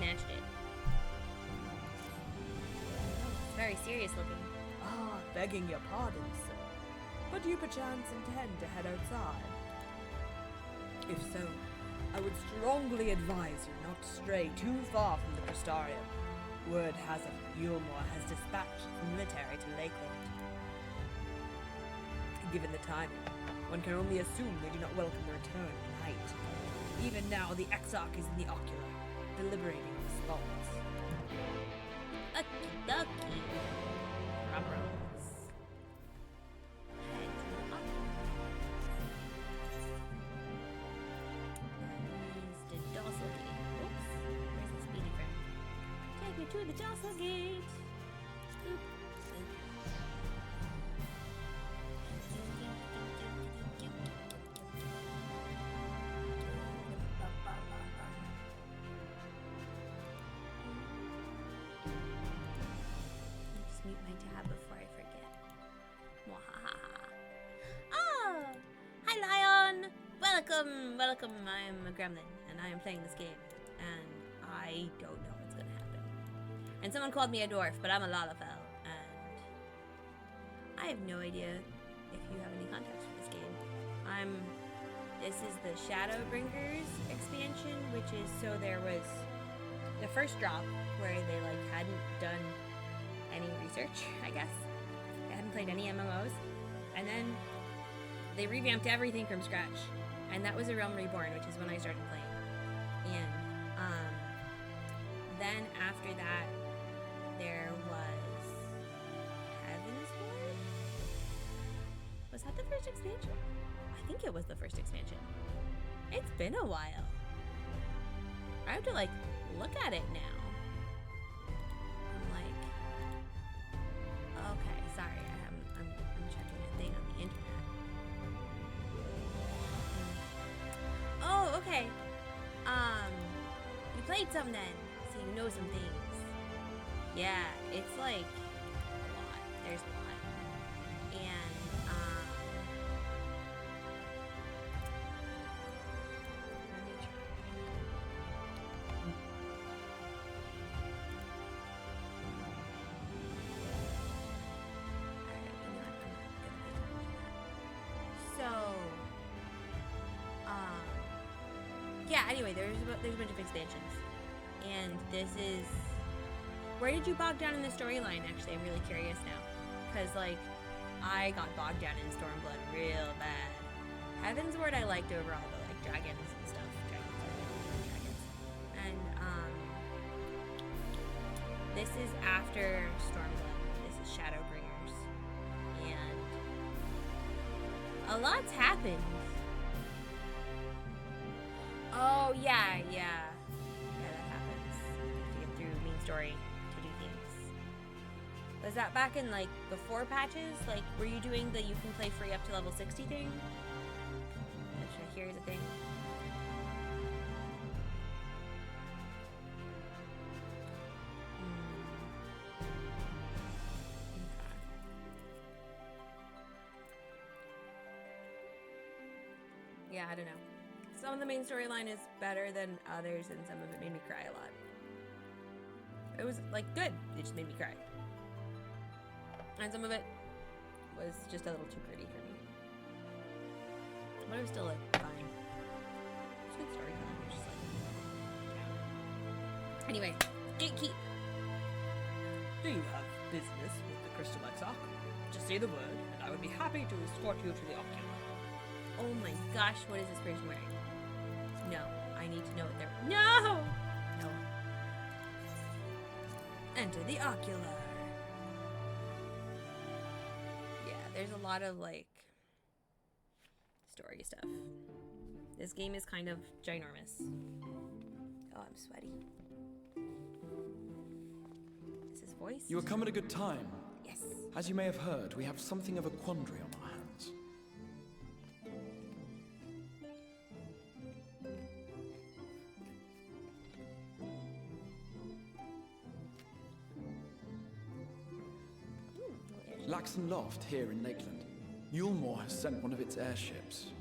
smashed it. It's very serious looking. Ah, begging your pardon, sir. But do you perchance intend to head outside? If so, I would strongly advise you not to stray too far from the Crystarium. Word has it Yulmore has dispatched the military to Lakeland. Given the timing, one can only assume they do not welcome the return of light. Even now, the Exarch is in the Ocular, deliberating his thoughts. Okie dokie. Drum rolls. Head to the Ocular. That is the Dorsal Gate. Oops. Where's the speedy friend? Take me to the Dorsal Gate. Oop. Just mute my tab before I forget. Mwahaha. Oh! Hi, Lion! Welcome! Welcome, I am a gremlin, and I am playing this game, and I don't know what's gonna happen. And someone called me a dwarf, but I'm a Lalafell, and I have no idea if you have any context for this game. This is the ShadowBringers expansion, which is, so there was the first drop where they like hadn't done any research, I guess. They hadn't played any MMOs. And then they revamped everything from scratch. And that was A Realm Reborn, which is when I started playing. And then after that, there was Heaven's Ward? Was that the first expansion? I think it was the first expansion. It's been a while. I have to like look at it now. I'm like, okay, sorry, I'm checking a thing on the internet. Oh, okay. You played some then, so you know some things. Yeah, it's like a lot. There's a lot. And let me try. Alright, you know what? I'm not gonna pay attention to that. So, yeah, anyway, there's a bunch of expansions. And this is... Where did you bog down in the storyline, actually? I'm really curious now. Because, like, I got bogged down in Stormblood real bad. Heaven's Ward I liked overall, but, like, dragons and stuff. Dragons are really dragons. And, this is after Stormblood. This is ShadowBringers. And a lot's happened. Oh, yeah. Yeah, that happens. To get through main story to do things. Was that back in, like, before patches? Like, were you doing the you can play free up to level 60 thing? Which I hear is a thing. Yeah, I don't know. Some of the main storyline is better than others, and some of it made me cry a lot. It was, like, good. It just made me cry. And some of it was just a little too gritty for me. But it was still, like, fine. It's good storytelling. It's just, like, yeah. Anyway, gatekeep. Do you have business with the Crystal Exarch? Just say the word, and I would be happy to escort you to the Ocular. Oh my gosh, what is this person wearing? No, I need to know what they're... No! No. Enter the Ocular. Yeah, there's a lot of, like, story stuff. This game is kind of ginormous. Oh, I'm sweaty. Is his voice? You have come at a good time. Yes. As you may have heard, we have something of a quandary on our hands. Laxon Loft here in Lakeland. Yulmore has sent one of its airships.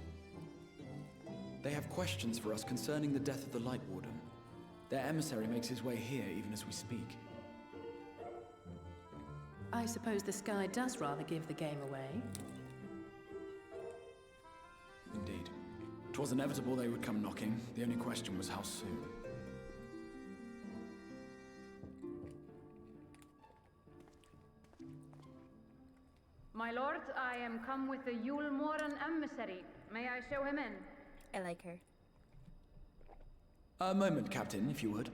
They have questions for us concerning the death of the Light Warden. Their emissary makes his way here even as we speak. I suppose the sky does rather give the game away. Indeed. 'Twas inevitable they would come knocking. The only question was how soon. My lord, I am come with the Yule Moran emissary. May I show him in? I like her. A moment, Captain, if you would.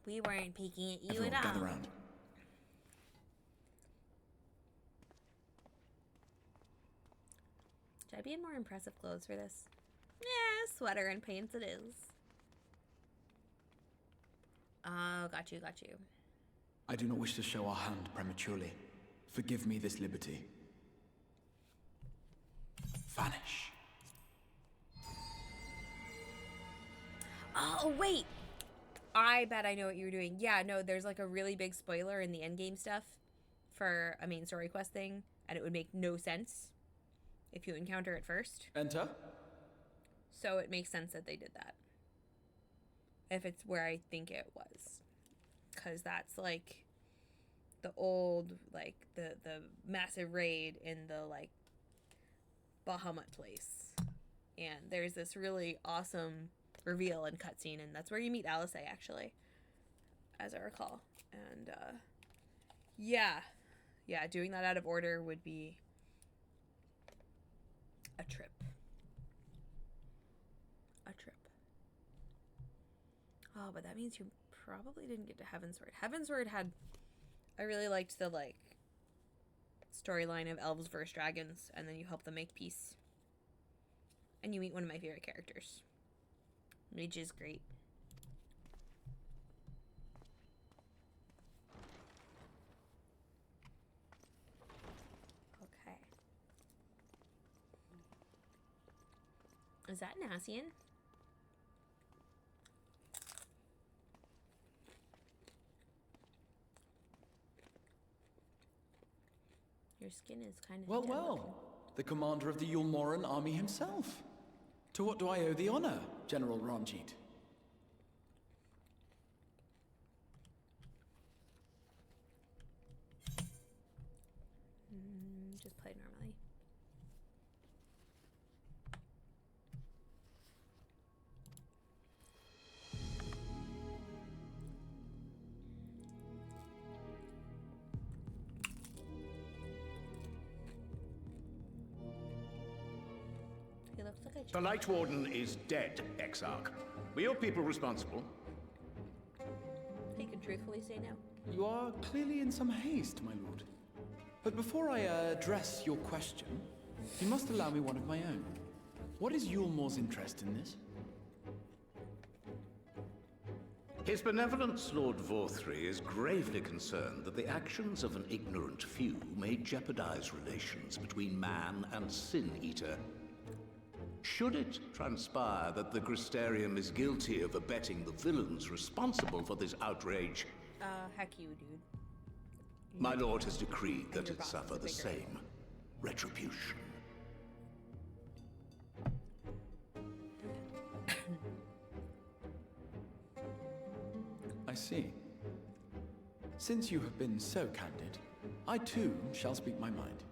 We weren't peeking at you Everyone, at all. gather round. Should I be in more impressive clothes for this? Yeah, sweater and pants it is. Oh, got you, got you. I do not wish to show our hand prematurely. Forgive me this liberty. Vanish. Oh, wait! I bet I know what you were doing. Yeah, no, there's like a really big spoiler in the endgame stuff for a main story quest thing, and it would make no sense if you encounter it first. Enter. So it makes sense that they did that. If it's where I think it was. Because that's like the old, like the massive raid in the like Bahamut place. And there's this really awesome reveal and cutscene, and that's where you meet Alice, actually, as I recall. And yeah, doing that out of order would be a trip. Oh, but that means you probably didn't get to Heavensward. Heavensward had, I really liked the like storyline of elves versus dragons, and then you help them make peace, and you meet one of my favorite characters, which is great. Okay. Is that Nassian? Your skin is kind of Well. The commander of the Yulmoran army himself. To what do I owe the honor, General Ranjit? Just play normally. He looks like a The Light Warden is dead, Exarch. Were your people responsible? He can truthfully say no. You are clearly in some haste, my lord. But before I address your question, you must allow me one of my own. What is Yulmore's interest in this? His benevolence, Lord Vorthry, is gravely concerned that the actions of an ignorant few may jeopardize relations between man and Sin-Eater. Should it transpire that the Crystarium is guilty of abetting the villains responsible for this outrage, Heck you, dude. my lord has decreed that your it boss suffer is the bigger. same retribution. I see. Since you have been so candid, I too shall speak my mind.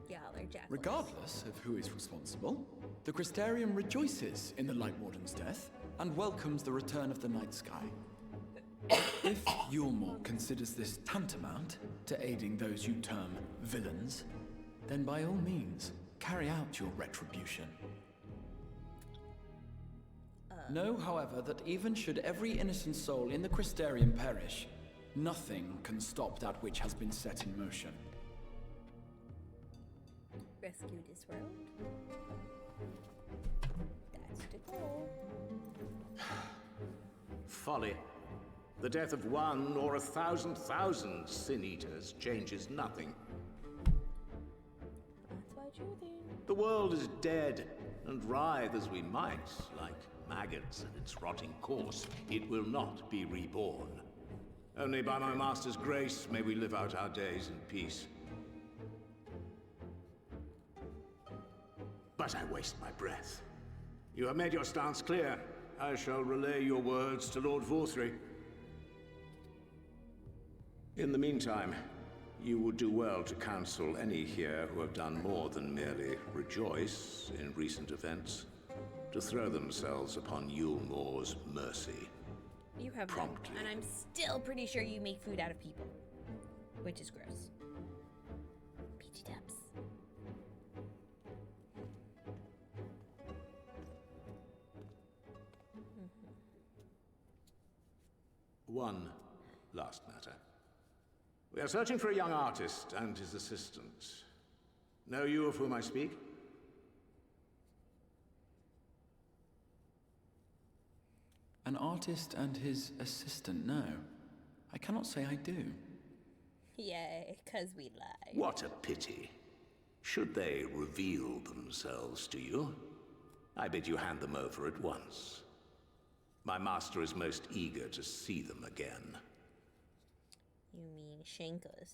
Yeah, they're jackals. Regardless of who is responsible, the Crystarium rejoices in the Light Warden's death and welcomes the return of the night sky. If Yulmore considers this tantamount to aiding those you term villains, then by all means, carry out your retribution. Know, however, that even should every innocent soul in the Crystarium perish, nothing can stop that which has been set in motion. Rescue this world. That's the goal. Folly. The death of one or 1,000,000 Sin-Eaters changes nothing. That's what you think. The world is dead, and writhe as we might, like maggots in its rotting course, it will not be reborn. Only by my master's grace may we live out our days in peace. But I waste my breath. You have made your stance clear. I shall relay your words to Lord Vorthry. In the meantime, you would do well to counsel any here who have done more than merely rejoice in recent events, to throw themselves upon Yulmore's mercy. You have Promptly. them, and I'm still pretty sure you make food out of people. Which is gross. Peachy Dubs. One last matter. We are searching for a young artist and his assistant. Know you of whom I speak? An artist and his assistant, no. I cannot say I do. Yay, 'cause we lie. What a pity. Should they reveal themselves to you, I bid you hand them over at once. My master is most eager to see them again. You mean Shankus?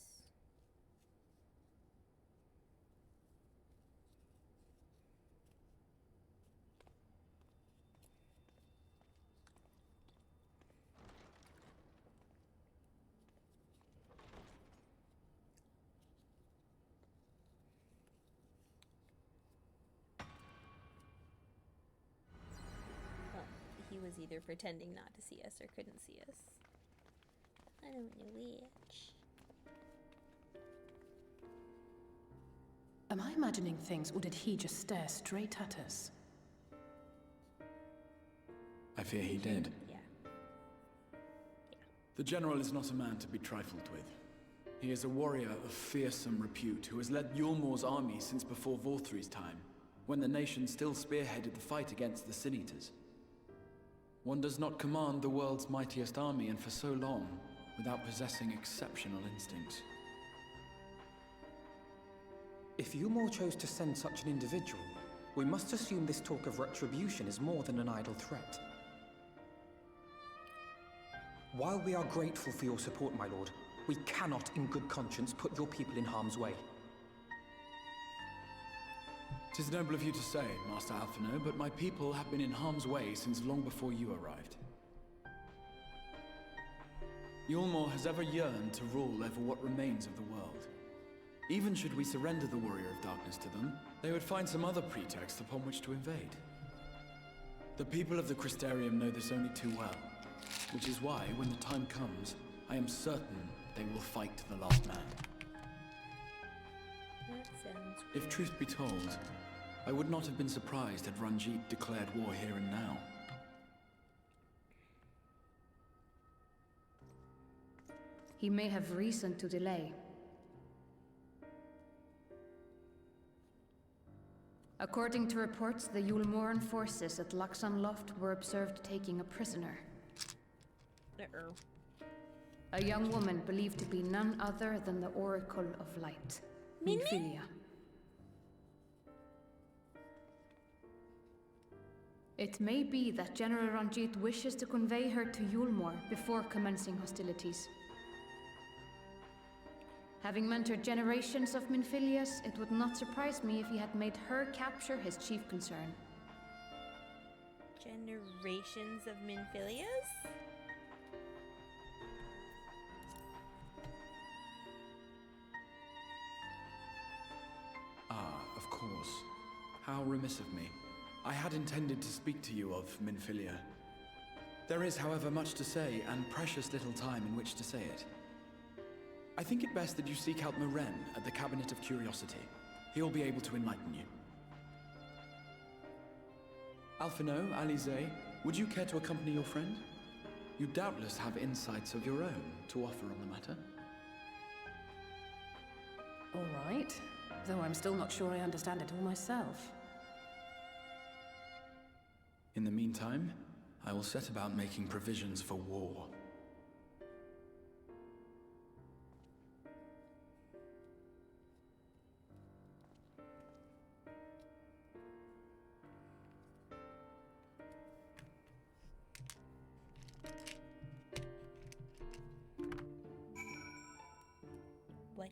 Well, he was either pretending not to see us or couldn't see us. I don't know which. Am I imagining things, or did he just stare straight at us? I fear he did. Yeah. The General is not a man to be trifled with. He is a warrior of fearsome repute who has led Yulmore's army since before Vorthry's time, when the nation still spearheaded the fight against the Sin Eaters. One does not command the world's mightiest army, and for so long, without possessing exceptional instincts. If Yulmore chose to send such an individual, we must assume this talk of retribution is more than an idle threat. While we are grateful for your support, my lord, we cannot in good conscience put your people in harm's way. 'Tis noble of you to say, Master Alphino, but my people have been in harm's way since long before you arrived. Yulmore has ever yearned to rule over what remains of the world. Even should we surrender the Warrior of Darkness to them, they would find some other pretext upon which to invade. The people of the Crystarium know this only too well, which is why, when the time comes, I am certain they will fight to the last man. That sounds If truth be told, I would not have been surprised had Ranjit declared war here and now. He may have reason to delay. According to reports, the Yulmoran forces at Laxan Loft were observed taking a prisoner. Uh-oh. A young woman believed to be none other than the Oracle of Light, Minfilia. It may be that General Ranjit wishes to convey her to Yulmore before commencing hostilities. Having mentored generations of Minfilias, it would not surprise me if he had made her capture his chief concern. Generations of Minfilias? Ah, of course. How remiss of me. I had intended to speak to you of Minfilia. There is, however, much to say, and precious little time in which to say it. I think it best that you seek out Moren at the Cabinet of Curiosity. He'll be able to enlighten you. Alphino, Alize, would you care to accompany your friend? You doubtless have insights of your own to offer on the matter. All right, though I'm still not sure I understand it all myself. In the meantime, I will set about making provisions for war.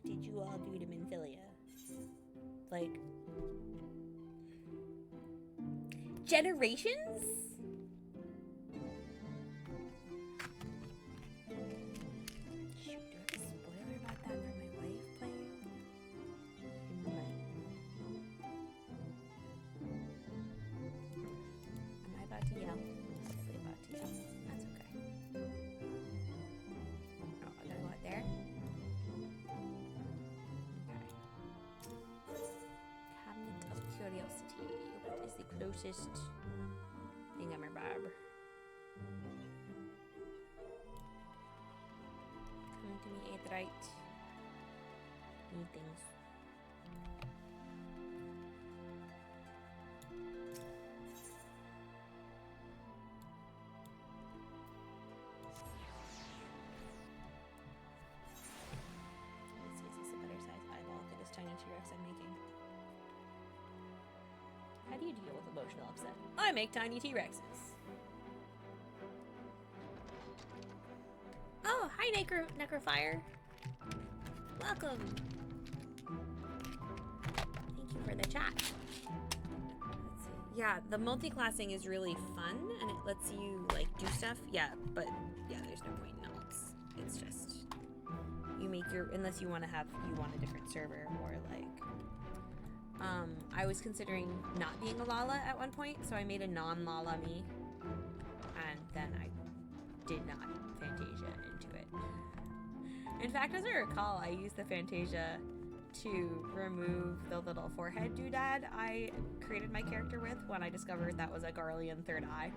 What did you all do to Minfilia? Like, generations? Shoot, do I have a spoiler about that for my wife playing? Am I about to yell? Probably about to yell. That's okay. Oh, I gotta go out there. Cabinet of Curiosity. What is the closest thingamabob? Come to me, Aetheryte. Need things. Let's see, is this a better size eyeball for this tiny T-Rex I'm making? How do you deal with emotional upset? I make tiny T-Rexes. Oh, hi Necrofire. Welcome. Thank you for the chat. Let's see. Yeah, the multi-classing is really fun and it lets you like do stuff. Yeah, but yeah, there's no point in alts. It's just you make your, unless you want a different server or like I was considering not being a Lala at one point, so I made a non-Lala me, and then I did not Fantasia into it. In fact, as I recall, I used the Fantasia to remove the little forehead doodad I created my character with when I discovered that was a Garlean third eye.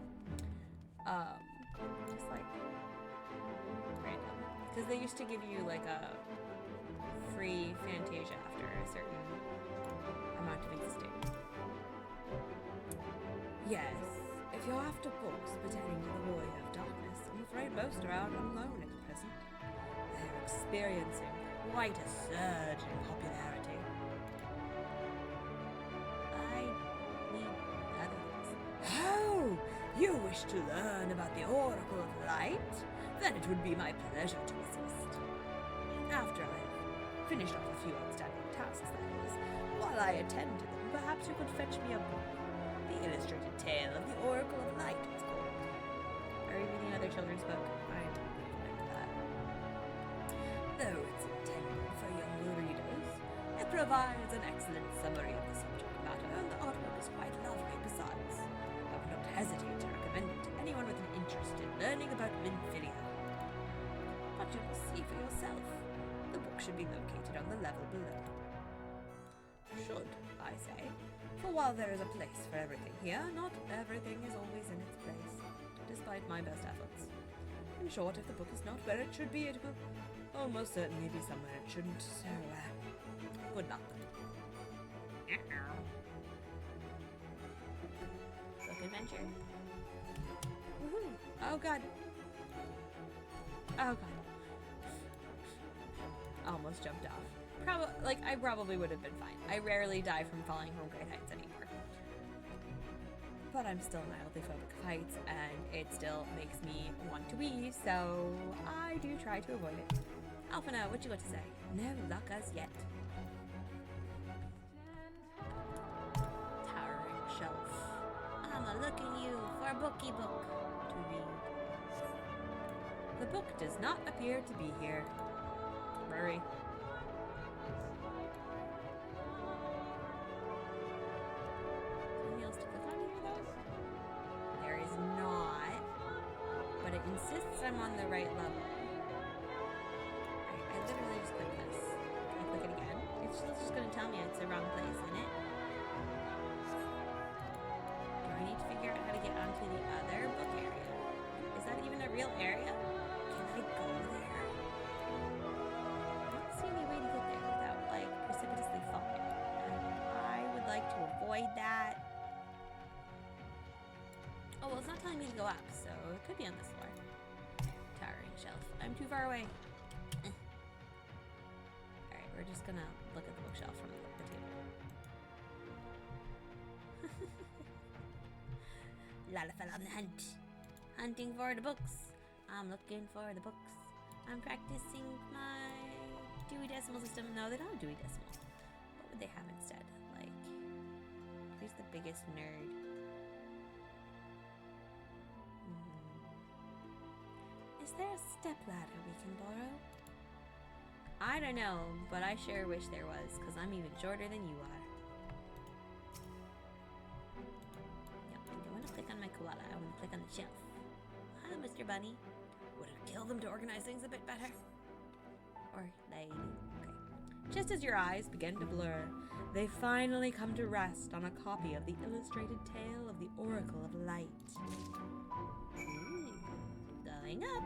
Just like random. Because they used to give you like a free Fantasia after a certain amount of existing. Yes, if you're after books pertaining to the Warrior of Darkness, I'm afraid most are out on loan at present. They're experiencing quite a surge in popularity. I need other things. Oh, you wish to learn about the Oracle of Light? Then it would be my pleasure to assist. After I've finished off a few outstanding tasks, that is, while I attend to them, perhaps you could fetch me a book. The Illustrated Tale of the Oracle of Light, it's called. Are you reading another children's book? I'm fine with that. Though it's intended for younger readers, it provides an excellent summary of the subject matter, and the artwork is quite lovely besides. I would not hesitate to recommend it to anyone with an interest in learning about Minfilia. But you will see for yourself. The book should be located on the level below. Should, I say. For while there is a place for everything here, not everything is always in its place, despite my best efforts. In short, if the book is not where it should be, it will almost certainly be somewhere it shouldn't, so, good luck. Book adventure. Woohoo! Oh god. Oh god. Almost jumped off. I probably would have been fine. I rarely die from falling from great heights anymore. But I'm still mildly phobic of heights, and it still makes me want to wee, so I do try to avoid it. Alphina, what you got to say? No luck as yet. Towering shelf. I'm a-looking you for a bookie book to read. The book does not appear to be here. Hurry. Anything else to click on here, though? There is not, but it insists I'm on the right level. I literally just click this. Can I click it again? It's just going to tell me it's the wrong place, isn't it? Do I need to figure out how to get onto the other book area? Is that even a real area? Can I go there? I don't see any way to get there without, like, precipitously falling. I would like to avoid that. Oh, well, it's not telling me to go up, so it could be on this floor. Towering shelf. I'm too far away. Alright, we're just gonna look at the bookshelf from the table. Lala fell on the hunt. Hunting for the books. I'm looking for the books. I'm practicing my Dewey Decimal System. No, they don't have Dewey Decimal. What would they have instead? Like, who's the biggest nerd? Is there a stepladder we can borrow? I don't know, but I sure wish there was, because I'm even shorter than you are. No, I don't want to click on my koala. I want to click on the shelf. Hi, Mr. Bunny. Would it kill them to organize things a bit better? Or lady. Okay. Just as your eyes begin to blur, they finally come to rest on a copy of the illustrated tale of the Oracle of Light. Ooh, going up.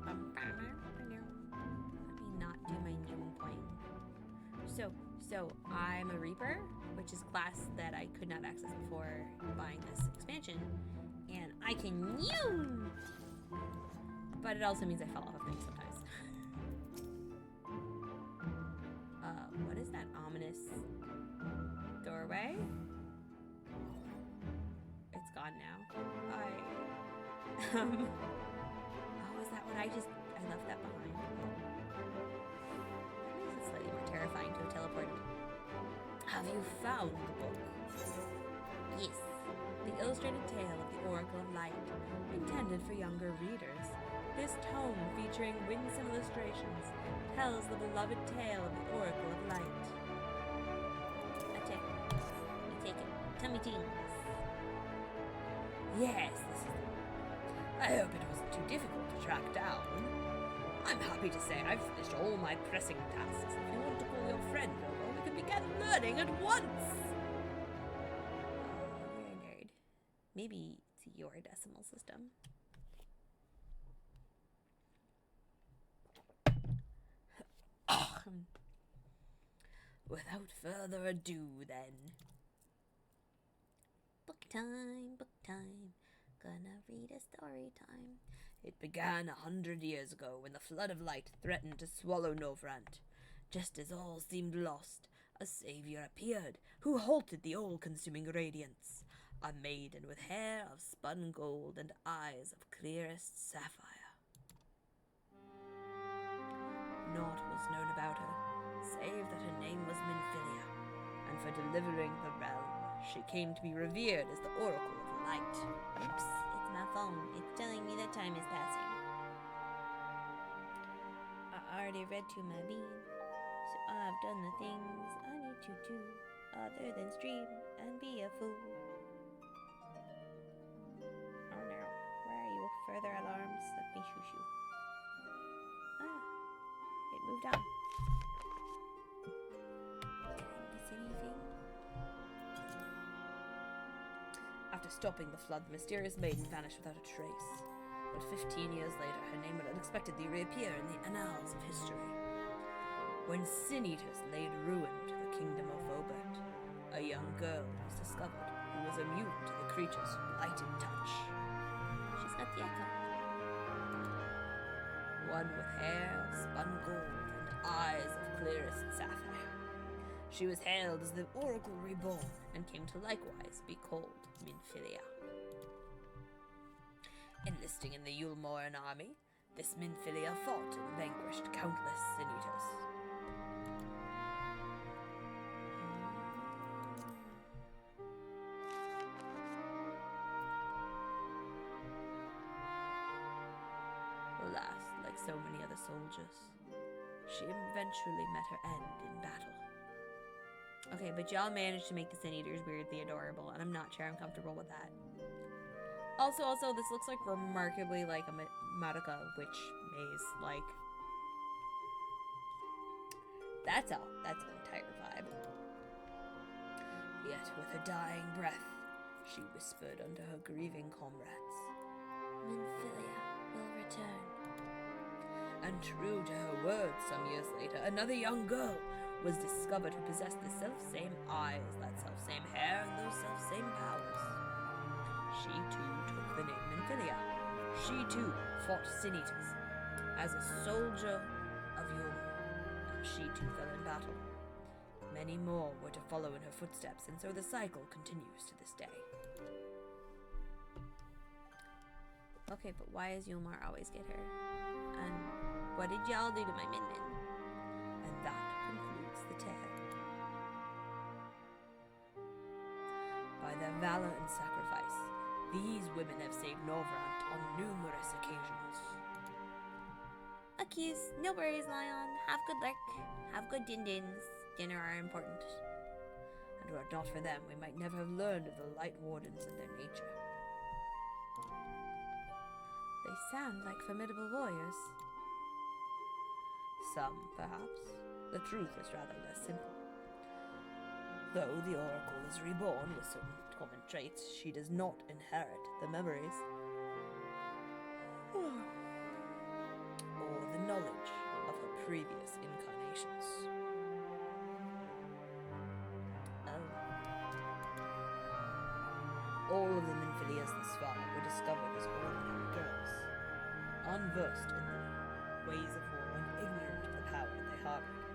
Let me not do my new point. So I'm a Reaper, which is a class that I could not access before buying this expansion, and I can yew! But it also means I fall off of things sometimes. What is that ominous doorway? It's gone now. Oh, is that what I left that behind? That makes it slightly more terrifying to have teleported. Have you found the book? Yes. The illustrated tale of the Oracle of Light, intended for younger readers. This tome, featuring winsome illustrations, tells the beloved tale of the Oracle of Light. I take it. Tummy tings. Yes, this is it. I hope it wasn't too difficult to track down. I'm happy to say I've finished all my pressing tasks. If you want to call your friend over, we can begin learning at once. Oh, you're a nerd. Maybe it's your decimal system. Without further ado, then. Book time, book time. Gonna read a story time. It began 100 years ago when the flood of light threatened to swallow Novrant. Just as all seemed lost, a savior appeared who halted the all-consuming radiance. A maiden with hair of spun gold and eyes of clearest sapphire. Naught was known about her, save that her name was Minfilia, and for delivering the realm, she came to be revered as the Oracle of Light. Oops, it's my phone. It's telling me that time is passing. I already read to my bean, so I've done the things I need to do, other than stream and be a fool. Oh no, where are you? Further alarms? Let me shoo-shoo. It moved on. Did I miss anything? After stopping the flood, the mysterious maiden vanished without a trace. But 15 years later, her name would unexpectedly reappear in the annals of history. When Sin Eaters laid ruin to the kingdom of Vobert, a young girl was discovered who was immune to the creature's blighted touch. She's got the echo. One with hair of spun gold and eyes of clearest sapphire. She was hailed as the Oracle Reborn and came to likewise be called Minfilia. Enlisting in the Yulmoran army, this Minfilia fought and vanquished countless Sin Eaters. Alas, like so many other soldiers, she eventually met her end in battle. Okay, but y'all managed to make the Sin Eaters weirdly adorable, and I'm not sure I'm comfortable with that. Also, this looks like remarkably like a Madoka witch maze. Like, that's an entire vibe. Yet with her dying breath, she whispered unto her grieving comrades, Minfilia will return. And true to her words, some years later, another young girl was discovered who possessed the self-same eyes, that self-same hair, and those self-same powers. She too took the name Minfilia. She too fought Sin Eaters as a soldier of Yulm, and she too fell in battle. Many more were to follow in her footsteps, and so the cycle continues to this day. Okay, but why does Yulmar always get her? And What did y'all do to my min-min? And that concludes the tale. By their valor and sacrifice, these women have saved Norvrant on numerous occasions. Accuse. No worries, Lion. Have good luck. Have good din-dins. Dinner are important. And were it not for them, we might never have learned of the Light Wardens and their nature. They sound like formidable warriors. Some, perhaps. The truth is rather less simple. Though the Oracle is reborn with certain common traits, she does not inherit the memories or the knowledge of her previous incarnations. All of the Minfilias thus far were discovered as ordinary girls, unversed in the ways of war and ignorant of the power they harbored.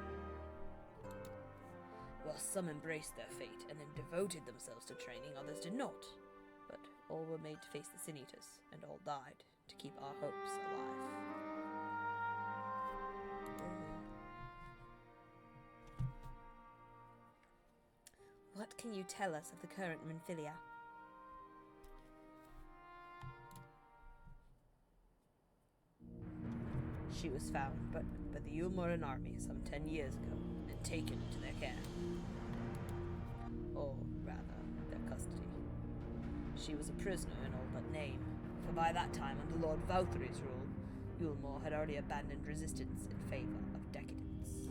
While some embraced their fate and then devoted themselves to training, others did not. But all were made to face the Sin Eaters, and all died to keep our hopes alive. What can you tell us of the current Minfilia? She was found by the Ulmoran army some 10 years ago and taken into their care. Or rather, their custody. She was a prisoner in all but name, for by that time, under Lord Valthyri's rule, Ulmor had already abandoned resistance in favor of decadence.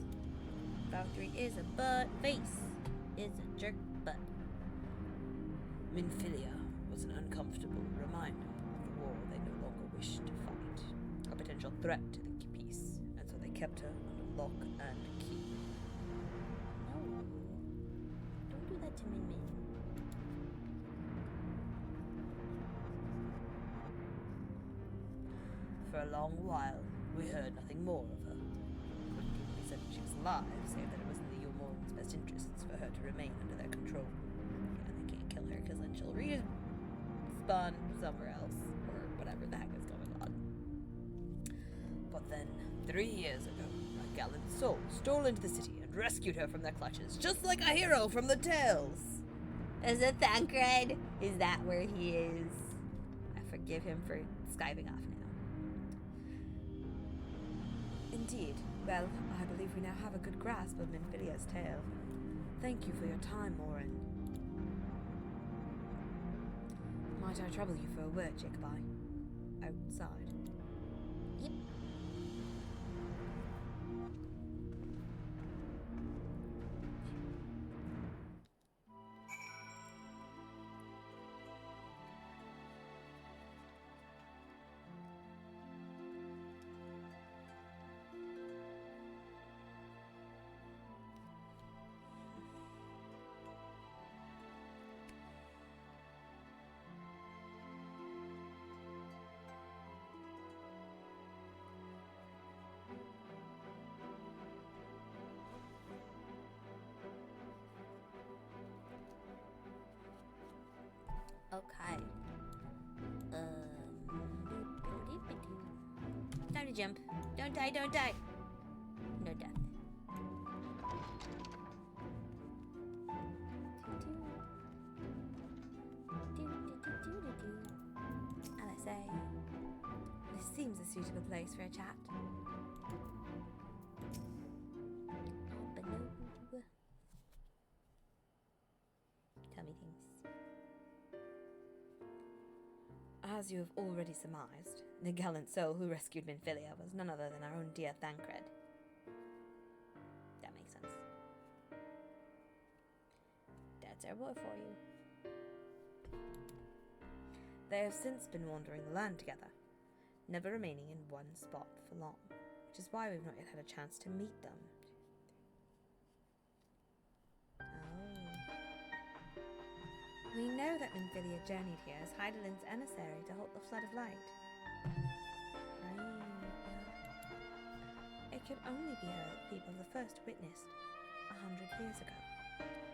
Valkyrie is a butt face. Is a jerk butt. Minfilia was an uncomfortable reminder of the war they no longer wished to fight, a potential threat to the peace, and so they kept her under lock and key. No. Don't do that to Min-Min. For a long while, we heard nothing more of her. Couldn't even be said that she was alive, save that it was in the Ulmoran's best interests for her to remain under their control. Yeah, they can't kill her because then she'll respawn somewhere else, or whatever the heck is going on. But then, 3 years ago, a gallant soul stole into the city and rescued her from their clutches, just like a hero from the tales. Is it Thancred? Is that where he is? I forgive him for skiving off now. Indeed. Well, I believe we now have a good grasp of Minfilia's tale. Thank you for your time, Morin. Might I trouble you for a word, Jacobi? Outside. Yep. Okay. Time to jump. Don't die, don't die. No death. And I say, this seems a suitable place for a chat. But no. Tell me things. As you have already surmised, the gallant soul who rescued Minfilia was none other than our own dear Thancred. That makes sense. That's our boy for you. They have since been wandering the land together, never remaining in one spot for long, which is why we've not yet had a chance to meet them. We know that Minfilia journeyed here as Heidelin's emissary to halt the flood of light. Right. It could only be her that people the first witnessed 100 years ago.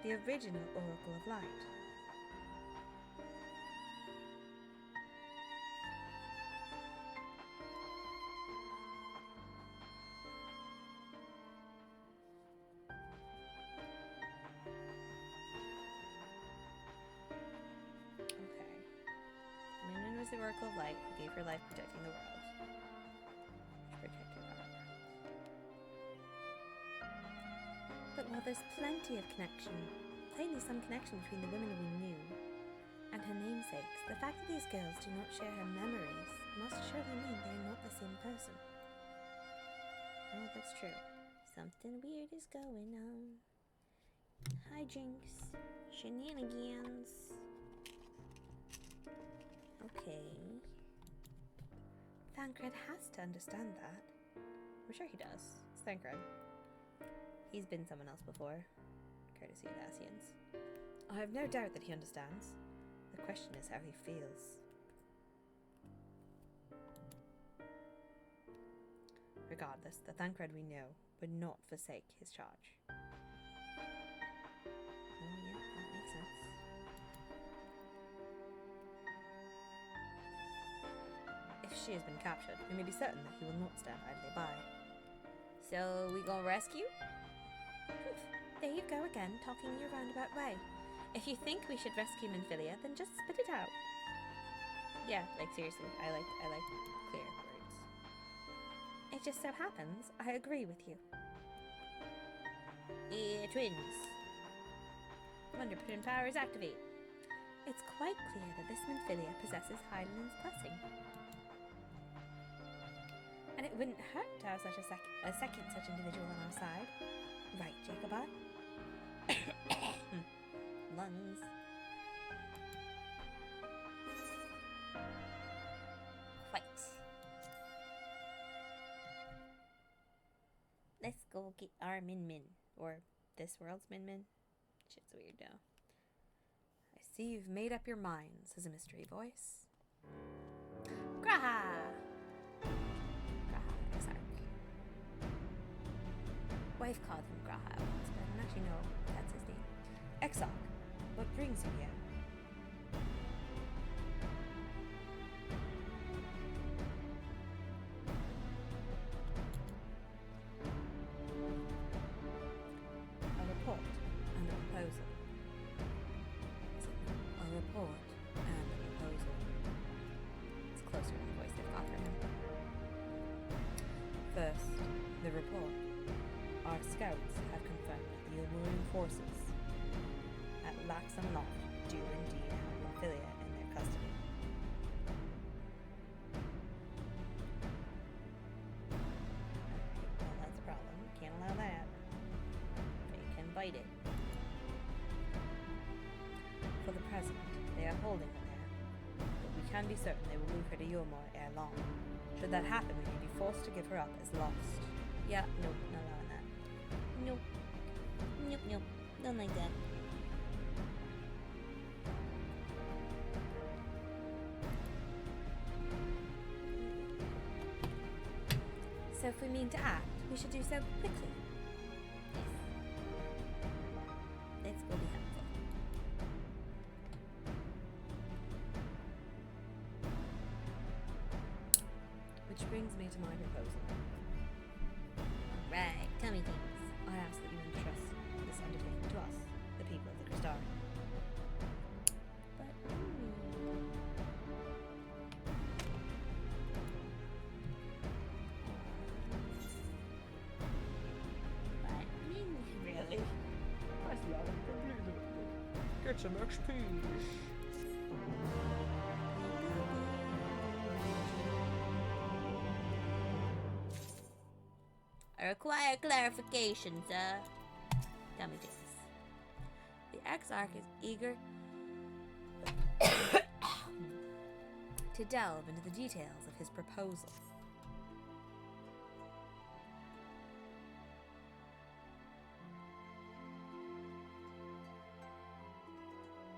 The original Oracle of Light. oracle of light who gave her life protecting the world. Which protected our world. But while there's plenty of connection, plainly some connection between the women we knew and her namesakes, the fact that these girls do not share her memories must surely mean they are not the same person. Oh, that's true. Something weird is going on. Hijinks. Shenanigans. Okay. Thancred has to understand that. I'm sure he does. It's Thancred. He's been someone else before, courtesy of Asians. I have no doubt that he understands. The question is how he feels. Regardless, the Thancred we know would not forsake his charge. Oh yeah, that makes sense. If she has been captured, we may be certain that he will not stand idly by. So, we gonna rescue? Poof, there you go again, talking your roundabout way. If you think we should rescue Minfilia, then just spit it out. Yeah, like seriously, I like clear words. It just so happens I agree with you. Twins. Wonder twin powers activate. It's quite clear that this Minfilia possesses Hydalin's blessing. And it wouldn't hurt to have such a second such individual on our side. Right, Jacobot? Lungs. Quite. Let's go get our Min. Or this world's Min. Shit's weird now. I see you've made up your mind, says a mystery voice. Graha! Graha, Exarch. Wife called him Graha once, but I don't actually know if that's his name. Exarch, what brings you here? A report and a proposal. A report and a proposal. It's closer to the voice they've got for him. First, the report. Our scouts have confirmed the Ilmurian forces at Laxam Loft do indeed have Minfilia in their custody. Alright, well that's a problem. Can't allow that. They can bite it. For the present, they are holding her there, but we can be certain they will move her to Yomor ere long. Should that happen, we may be forced to give her up as lost. Yeah, nope, not allowing that. Nope. Nope. Don't like that. So if we mean to act, we should do so quickly. Yes. Let's go be helpful. Which brings me to my proposal. Right, tell me things. I ask that you entrust this undertaking to us, the people of the Crystar. But really? Get some XP. I require clarification, sir. Tell me, James. The Exarch is eager to delve into the details of his proposal.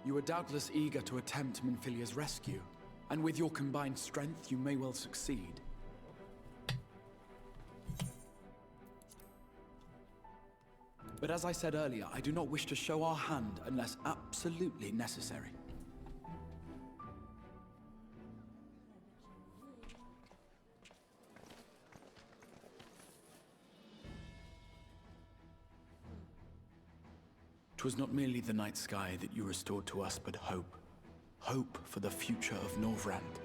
You are doubtless eager to attempt Minfilia's rescue, and with your combined strength, you may well succeed. But as I said earlier, I do not wish to show our hand unless absolutely necessary. Twas not merely the night sky that you restored to us, but hope. Hope for the future of Norvrand.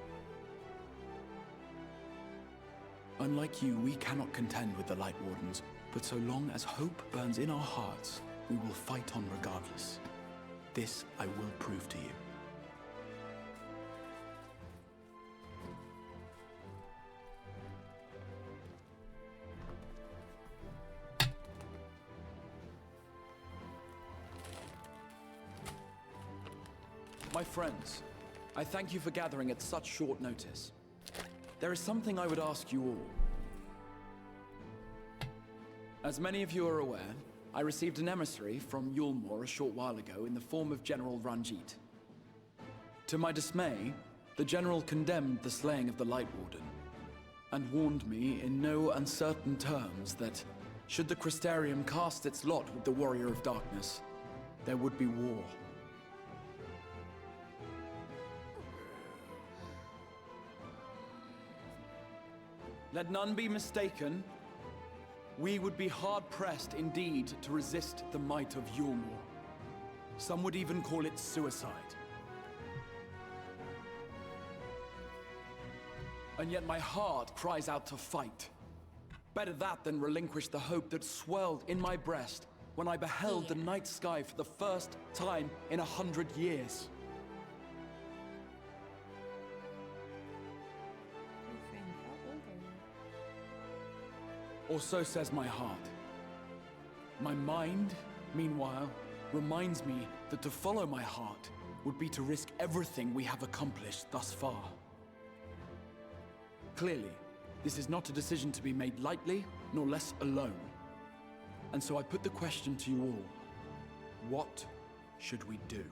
Unlike you, we cannot contend with the Light Wardens, but so long as hope burns in our hearts, we will fight on regardless. This I will prove to you. My friends, I thank you for gathering at such short notice. There is something I would ask you all. As many of you are aware, I received an emissary from Yulmore a short while ago in the form of General Ranjit. To my dismay, the General condemned the slaying of the Light Warden, and warned me in no uncertain terms that, should the Crystarium cast its lot with the Warrior of Darkness, there would be war. Let none be mistaken. We would be hard-pressed indeed to resist the might of Yulmore. Some would even call it suicide. And yet my heart cries out to fight. Better that than relinquish the hope that swelled in my breast when I beheld the night sky for the first time in 100 years. Or so says my heart. My mind, meanwhile, reminds me that to follow my heart would be to risk everything we have accomplished thus far. Clearly, this is not a decision to be made lightly, nor less alone. And so I put the question to you all. What should we do?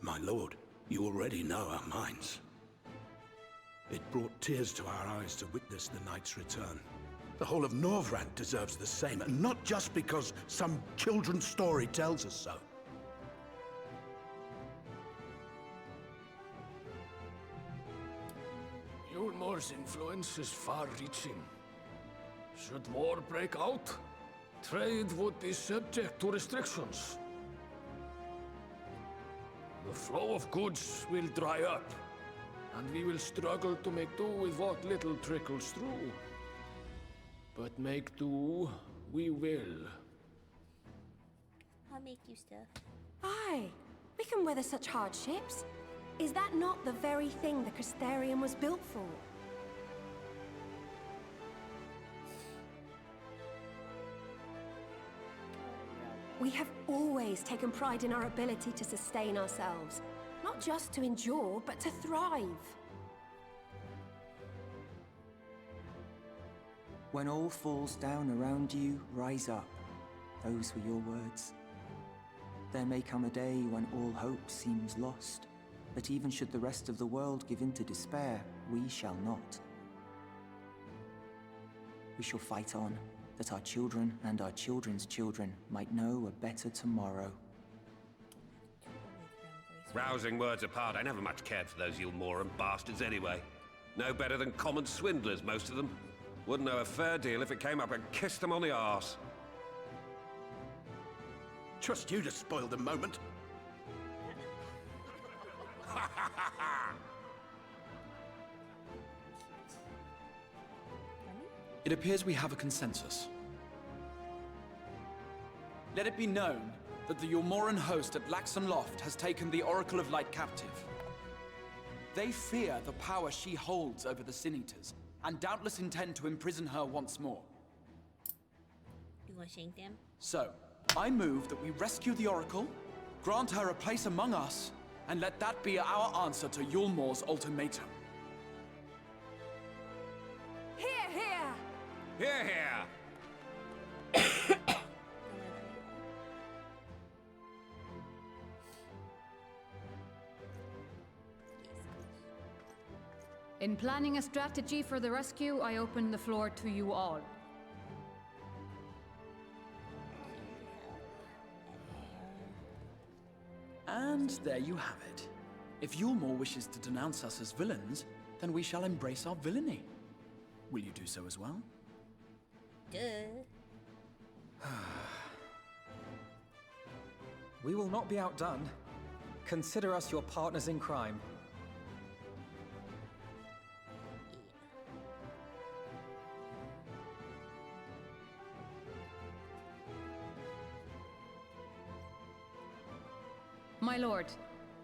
My lord, you already know our minds. It brought tears to our eyes to witness the knight's return. The whole of Norvrand deserves the same, and not just because some children's story tells us so. Yulmore's influence is far-reaching. Should war break out, trade would be subject to restrictions. The flow of goods will dry up, and we will struggle to make do with what little trickles through. But make do, we will. I'll make you stuff. Aye, we can weather such hardships. Is that not the very thing the Crystarium was built for? We have always taken pride in our ability to sustain ourselves. Not just to endure, but to thrive. When all falls down around you, rise up. Those were your words. There may come a day when all hope seems lost, but even should the rest of the world give in to despair, we shall not. We shall fight on, that our children and our children's children might know a better tomorrow. Rousing words apart, I never much cared for those Yulmoran bastards anyway. No better than common swindlers, most of them. Wouldn't know a fair deal if it came up and kissed them on the arse. Trust you to spoil the moment. It appears we have a consensus. Let it be known that the Yulmoran host at Laxon Loft has taken the Oracle of Light captive. They fear the power she holds over the Sin Eaters, and doubtless intend to imprison her once more. You wanna shank them? So, I move that we rescue the Oracle, grant her a place among us, and let that be our answer to Yulmore's ultimatum. Hear, hear! Hear, hear! In planning a strategy for the rescue, I open the floor to you all. And there you have it. If Yulmore wishes to denounce us as villains, then we shall embrace our villainy. Will you do so as well? Duh. We will not be outdone. Consider us your partners in crime. My lord,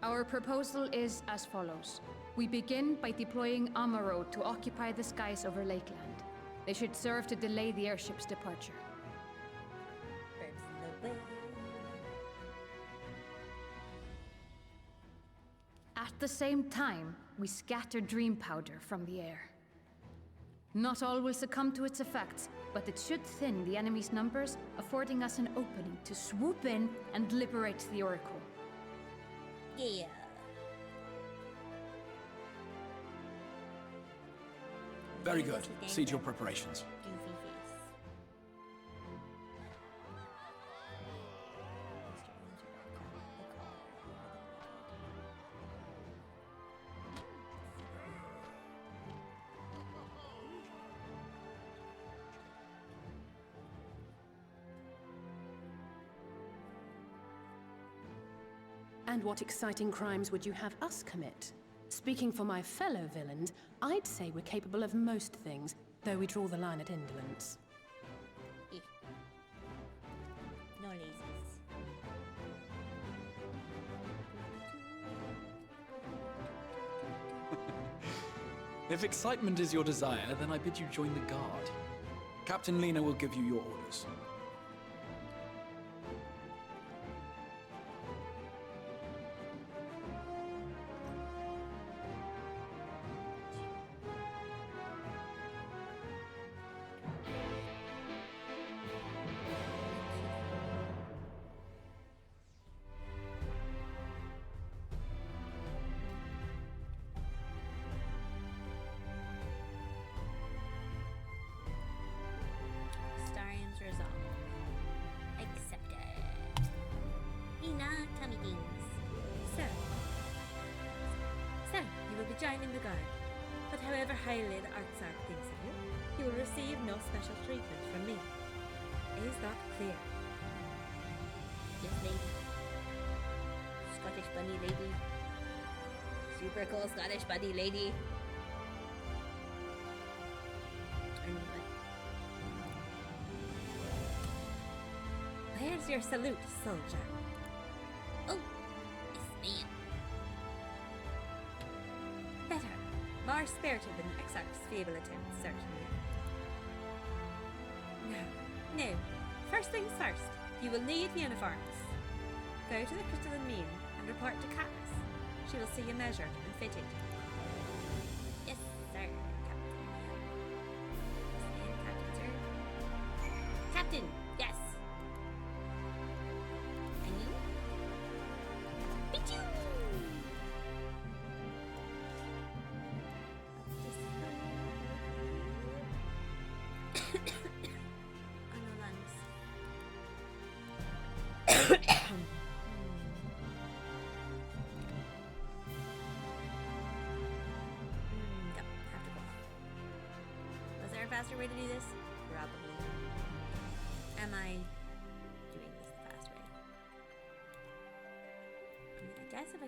our proposal is as follows. We begin by deploying Amaro to occupy the skies over Lakeland. They should serve to delay the airship's departure. Birds in the way. At the same time, we scatter dream powder from the air. Not all will succumb to its effects, but it should thin the enemy's numbers, affording us an opening to swoop in and liberate the Oracle. Yeah. Very good. See to your preparations. Goofy face. And what exciting crimes would you have us commit? Speaking for my fellow villains, I'd say we're capable of most things, though we draw the line at indolence. No lazies. If excitement is your desire, then I bid you join the guard. Captain Lena will give you your orders. Starian's resolve. Accepted. Ina, tummy things. So, you will be joining the guard. But however highly the Artsark thinks of you, you will receive no special treatment from me. Is that clear? Yes, lady. Scottish bunny lady. Super cool Scottish bunny lady. I mean, like, where's your salute, soldier? Oh, yes, man. Better. More spirited than Exarch's feeble attempts, certainly. No. First things first, you will need uniforms. Go to the crystalline mean and report to Katniss. She will see you measured and fitted. Yes, sir, Captain. Yes, Captain, sir. Captain, yes. And you? Pichu! Oh no, lungs. Yep, have to go. Was there a faster way to do this? Probably. Am I doing this the fast way? I mean, I guess if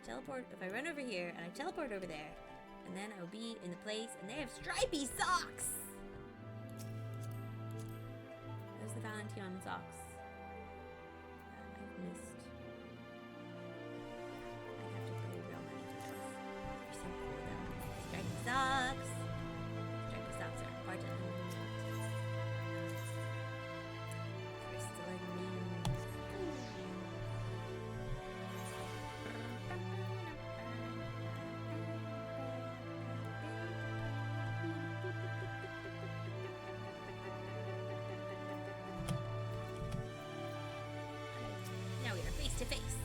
I run over here and I teleport over there, and then I'll be in the place, and they have stripy socks! There's the Valentine socks. I've missed. I have to pay real money for those. They're so cool though. Stripy socks! Stripy socks are important. Crystalline means. Now we are face to face.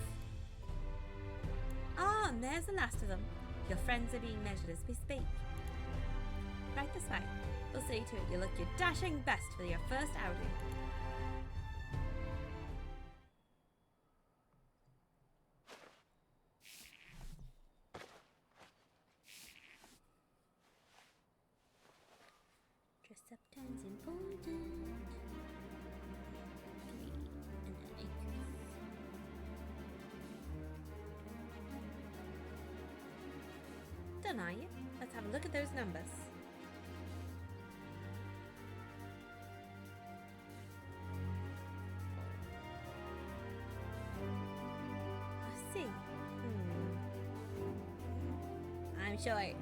Ah, and there's the last of them. Your friends are being measured as we speak. Right this way. We'll see to it you look your dashing best for your first outing. Dress up time's important. 3 and then 8. done, are you? Let's have a look at those numbers. I see. I'm sure.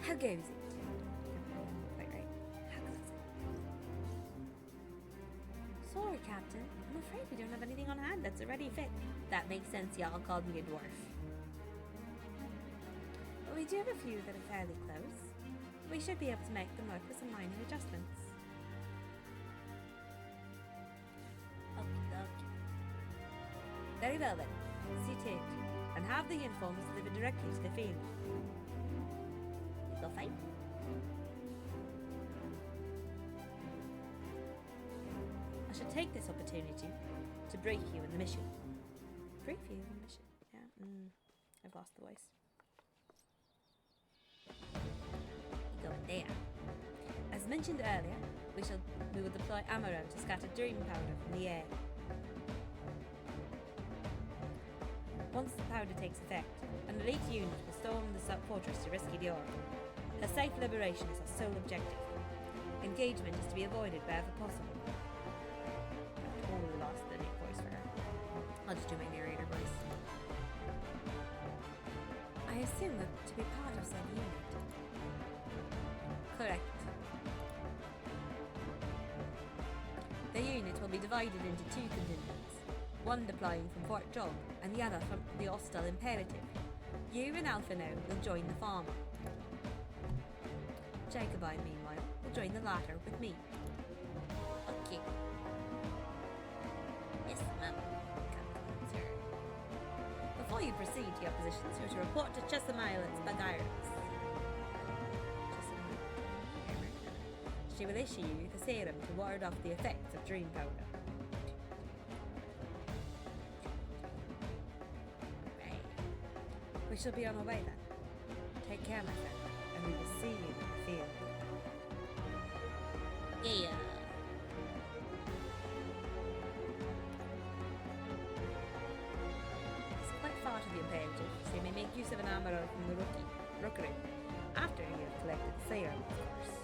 How goes it? Quite right. How goes it? Sorry, Captain. I'm afraid we don't have anything on hand that's a ready fit. That makes sense, y'all called me a dwarf. But we do have a few that are fairly close. We should be able to make them work with some minor adjustments. Okay. Very well then. See tuned. And have the uniforms delivered directly to the field. Go fight. I should take this opportunity to brief you in the mission. Brief you in the mission? Yeah, I've lost the voice. Go in there. As mentioned earlier, we will deploy ammo to scatter dream powder from the air. Once the powder takes effect, an elite unit will storm the fortress to rescue the oracle. Her safe liberation is our sole objective. Engagement is to be avoided wherever possible. I totally lost the Nick voice for her. I'll just do my narrator voice. I assume that to be part of said unit. Correct. The unit will be divided into two contingents. One deploying from Fort Job and the other from the hostile Imperative. You and Alphino will join the farmer. Jacobine, meanwhile, will join the latter with me. Okay. Yes, ma'am. Sir. Before you proceed to your positions, you're to report to Chesamile at Spagirus. She will issue you the serum to ward off the effects of dream powder. Right. We shall be on our way then. Take care, my friend, and we will see you in the field. Yeah. It's quite far to the Imperative, so you may make use of an armourer from the rookery, after you have collected the serum, of course.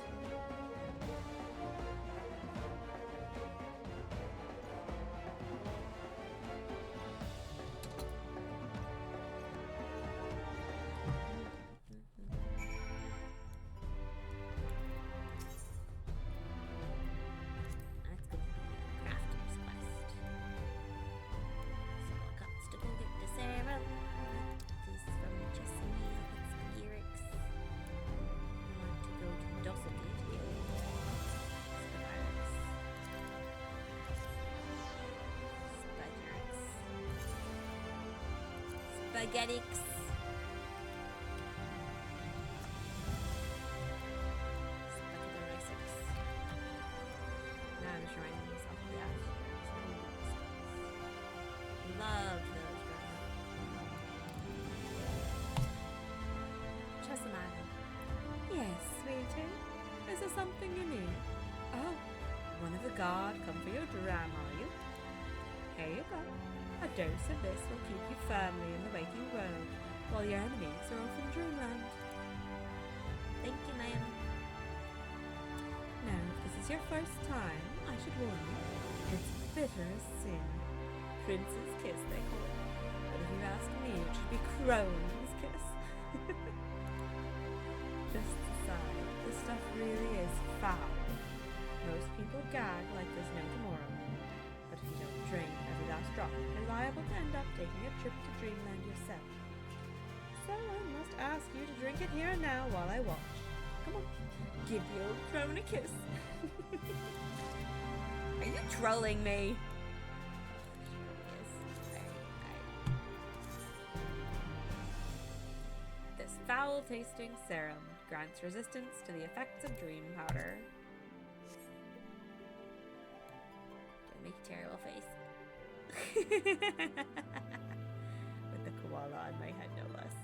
Spaghettics. Now I'm just writing these off the app. Love those girls. Chesamile. Yes, sweetie. Is there something you need? Oh, one of the guard come for your dram, are you? Here you go. A dose of this will keep you firmly in the waking world, while your enemies are off in dreamland. Thank you, ma'am. Now, if this is your first time, I should warn you, it's bitter as sin. Prince's kiss, they call it. But if you ask me, it should be Crone's kiss. Just aside, this stuff really is foul. Most people gag like there's no tomorrow. But if you don't drain every last drop, you're liable to end up taking a trip to dreamland yourself. So I must ask you to drink it here and now while I watch. Come on, give the old crone a kiss. Are you trolling me? This foul-tasting serum grants resistance to the effects of dream powder. Make a terrible face. With the koala on my head, no less.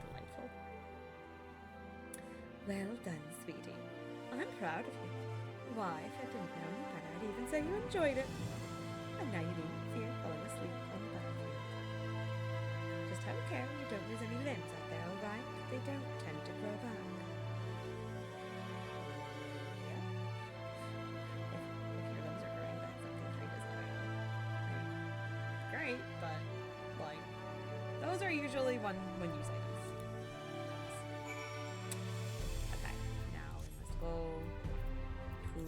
Delightful. Well done, sweetie. I'm proud of you. Why, if I didn't know any better, I'd even say you enjoyed it. And now you needn't fear falling asleep on the battlefield. Just how care. You don't lose any limbs out there, alright? They don't tend to grow back. Yeah. If your limbs are growing back, something's redesigned. Great, but like those are usually when you say this. Okay, now we must go to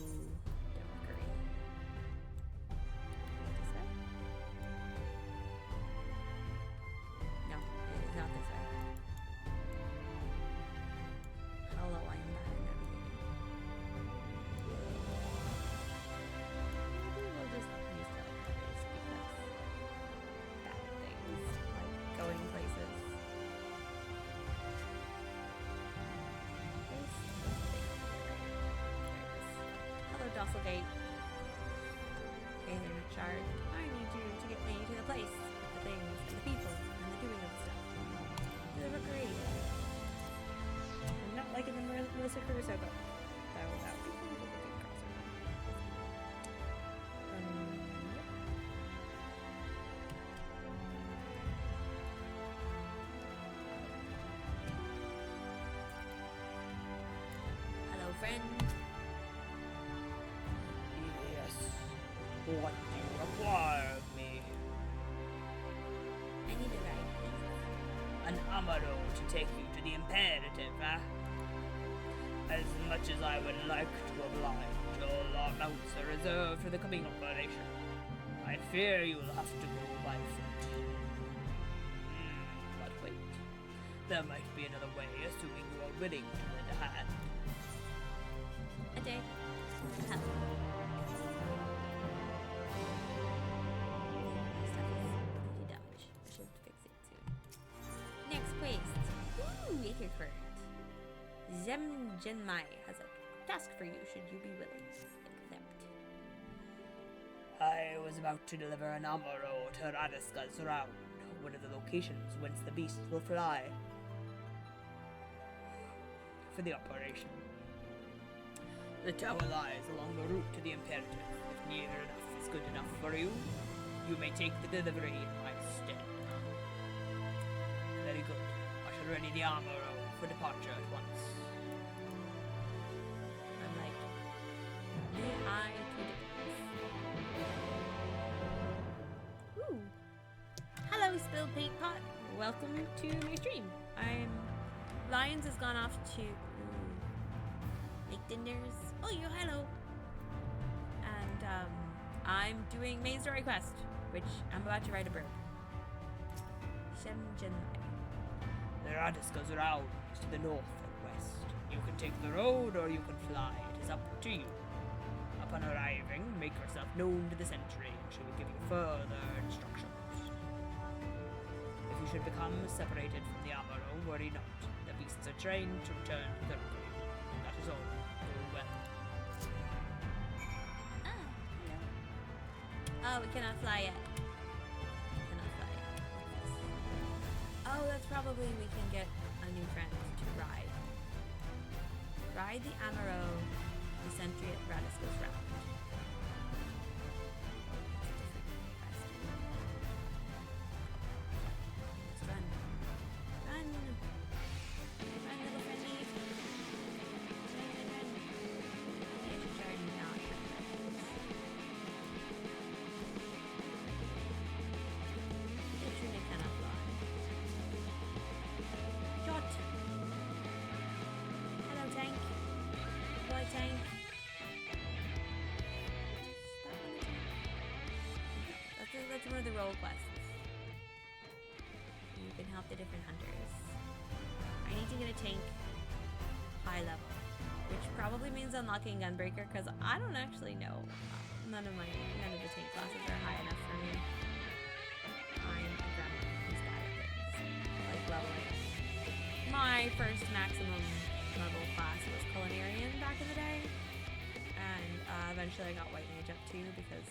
Democracy. This way? No, it is not this way. Hello, I am bad at navigating. Maybe we'll just use teleporters because bad things like going places. There's something here. Hello, Dosselgate. Alien Shard. I need you to get me to the place, the things, and the people, and the doing of stuff. Deliver great. I'm not liking the Melissa Crusoe book. That would be cool to get crossover. Yep. Hello, friend. Yes. What do you require of me? I need a ride, please. An Amaro to take you to the Imperative, huh? As much as I would like to oblige, all our mounts are reserved for the coming operation. I fear you will have to go by foot. But wait. There might be another way, assuming you are willing to lend a hand. A day. Help. Dodge. Should fix it soon. Next quest. Ooh, Acre Court. Zemgenmai has a task for you, should you be willing. Accept. I was about to deliver an Amaro to Radiska's round, one of the locations whence the beast will fly. For the operation. The tower lies along the route to the Imperative. If near enough is good enough for you, you may take the delivery in my stead. Very good. I shall ready the Amaro for departure at once. I'm like, hi to Ooh. Hello, Spilled Paint Pot. Welcome to my stream. Lions has gone off to make dinners. Oh, you hello. And I'm doing main story quest, which I'm about to write a bird. Shemgenmai. The Radiska's round is to the north and west. You can take the road or you can fly. It is up to you. Upon arriving, make yourself known to the sentry and she will give you further instructions. If you should become separated from the Amaro, worry not. The beasts are trained to return to their rookery. That is all. Go well. Oh, we cannot fly yet. Cannot fly yet. Oh, that's probably we can get a new friend to ride. Ride the Amaro, the sentry at Radiska's round. Let's run. Run! Run, little friendly. Run. I should try and not run. Literally cannot fly. Jot! Hello, tank. Boy, tank. That's one of the role quests. You can help the different hunters. I need to get a tank high level, which probably means unlocking Gunbreaker, because I don't actually know. None of the tank classes are high enough for me. I'm a gremlin who's bad at things, like leveling. My first maximum level class was Culinarian back in the day, and eventually I got White Mage up too because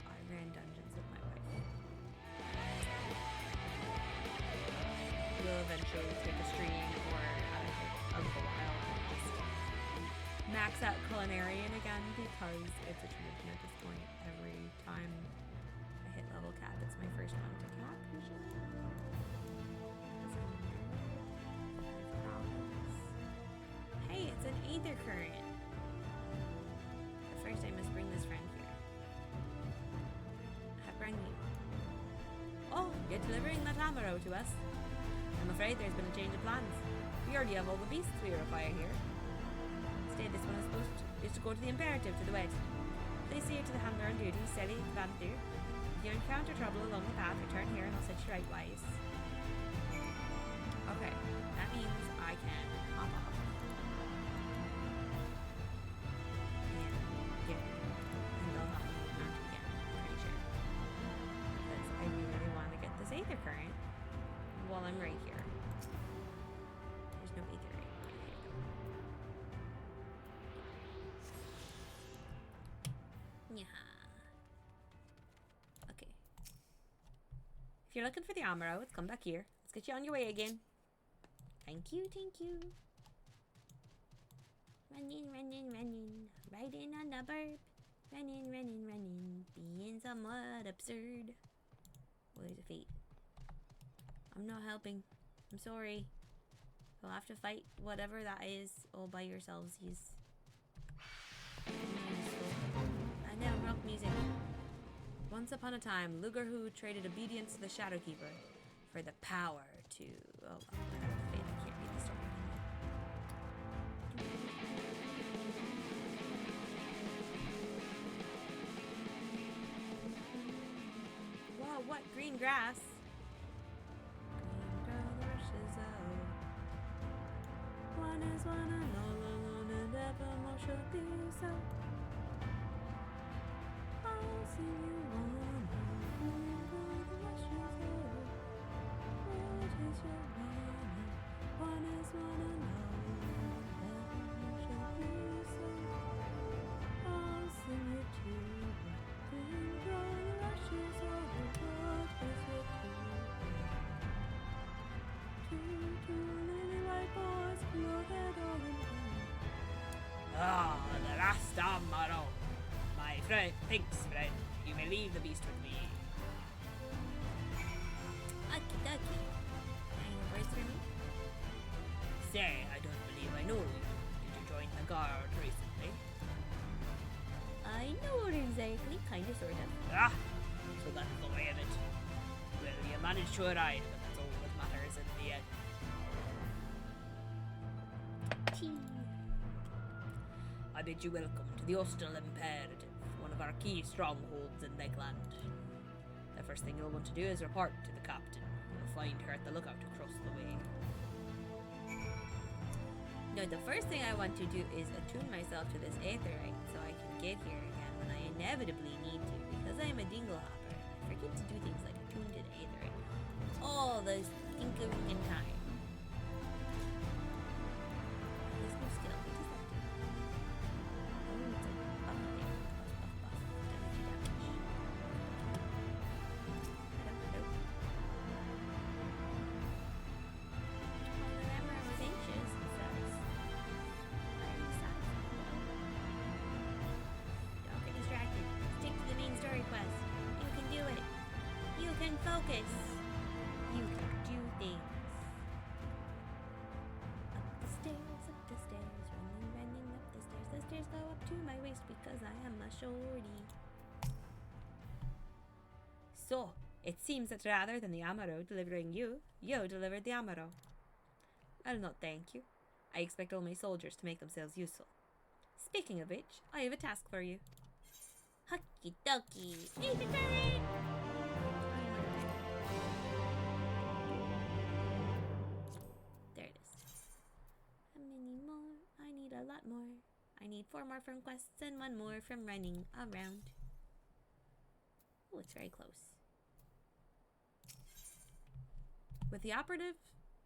I ran dungeons with my wife. We'll eventually take a stream or a little while and just max out Culinarian again because it's a tradition at this point. Every time I hit level cap, it's my first one to cap usually. Aether current. But first I must bring this friend here. I bring you. Oh, you're delivering that Amaro to us. I'm afraid there's been a change of plans. We already have all the beasts we require here. Instead, this one is to go to the Imperative to the west. Please see you to the handler on duty, Sally Vandir. If you encounter trouble along the path, return here and I'll set you right wise. Okay, that means I can hop off. And get and they'll help me mount again, I'm pretty sure. Because I really want to get this Aether current while I'm right here. There's no Aether right here. Yeah. Okay. If you're looking for the Amaro, let's come back here. Let's get you on your way again. Thank you, thank you. Running, running, running. Riding on the burp. Running, running, running. Being somewhat absurd. Well, there's a fate. I'm not helping. I'm sorry. You'll have to fight whatever that is all by yourselves. I know, rock music. Once upon a time, Lugarhu traded obedience to the Shadowkeeper for the power to... Oh, I can't read the story. Wow, what? Green grass? Green grass rushes out. One is one and all alone and evermore shall be so. I'll see you one. Green grass rushes out. What is your name? One is one and all evermore shall be so. I'll sing you too. Green grass rushes out. What is your two lily white boys, clothed all in gold. Ah, the last Amaro. My friend, thanks, friend. You may leave the beast with me. Okie dokie. Any words for me? Say, I don't believe I know you. Did you join the guard recently? I know exactly, kinda, sorta. Ah, so that's the way of it. Well, you managed to arrive, but that's all that matters in the end. Tea. I bid you welcome to the Hostel Imperative, one of our key strongholds in Legland. The first thing you'll want to do is report to the captain. You'll find her at the lookout across the way. No, the first thing I want to do is attune myself to this aetherite so I can get here again when I inevitably need to, because I'm a dinglehopper. I forget to do things like attune to the aetherite all the stinking time. There's no skill. What does that do? Oh, it's a buff there. Buff. Energy damage. Hello. Remember, I was anxious, it says. Why are you sad? Don't get distracted. Stick to the main story quest. You can do it. You can focus. You can do things. Up the stairs, running up the stairs. The stairs go up to my waist because I am a shorty. So, it seems that rather than the Amaro delivering you, you delivered the Amaro. Well, not thank you. I expect all my soldiers to make themselves useful. Speaking of which, I have a task for you. Hucky dokie. Eat the current! There it is. How many more? I need a lot more. I need 4 more from quests and 1 more from running around. Oh, it's very close. With the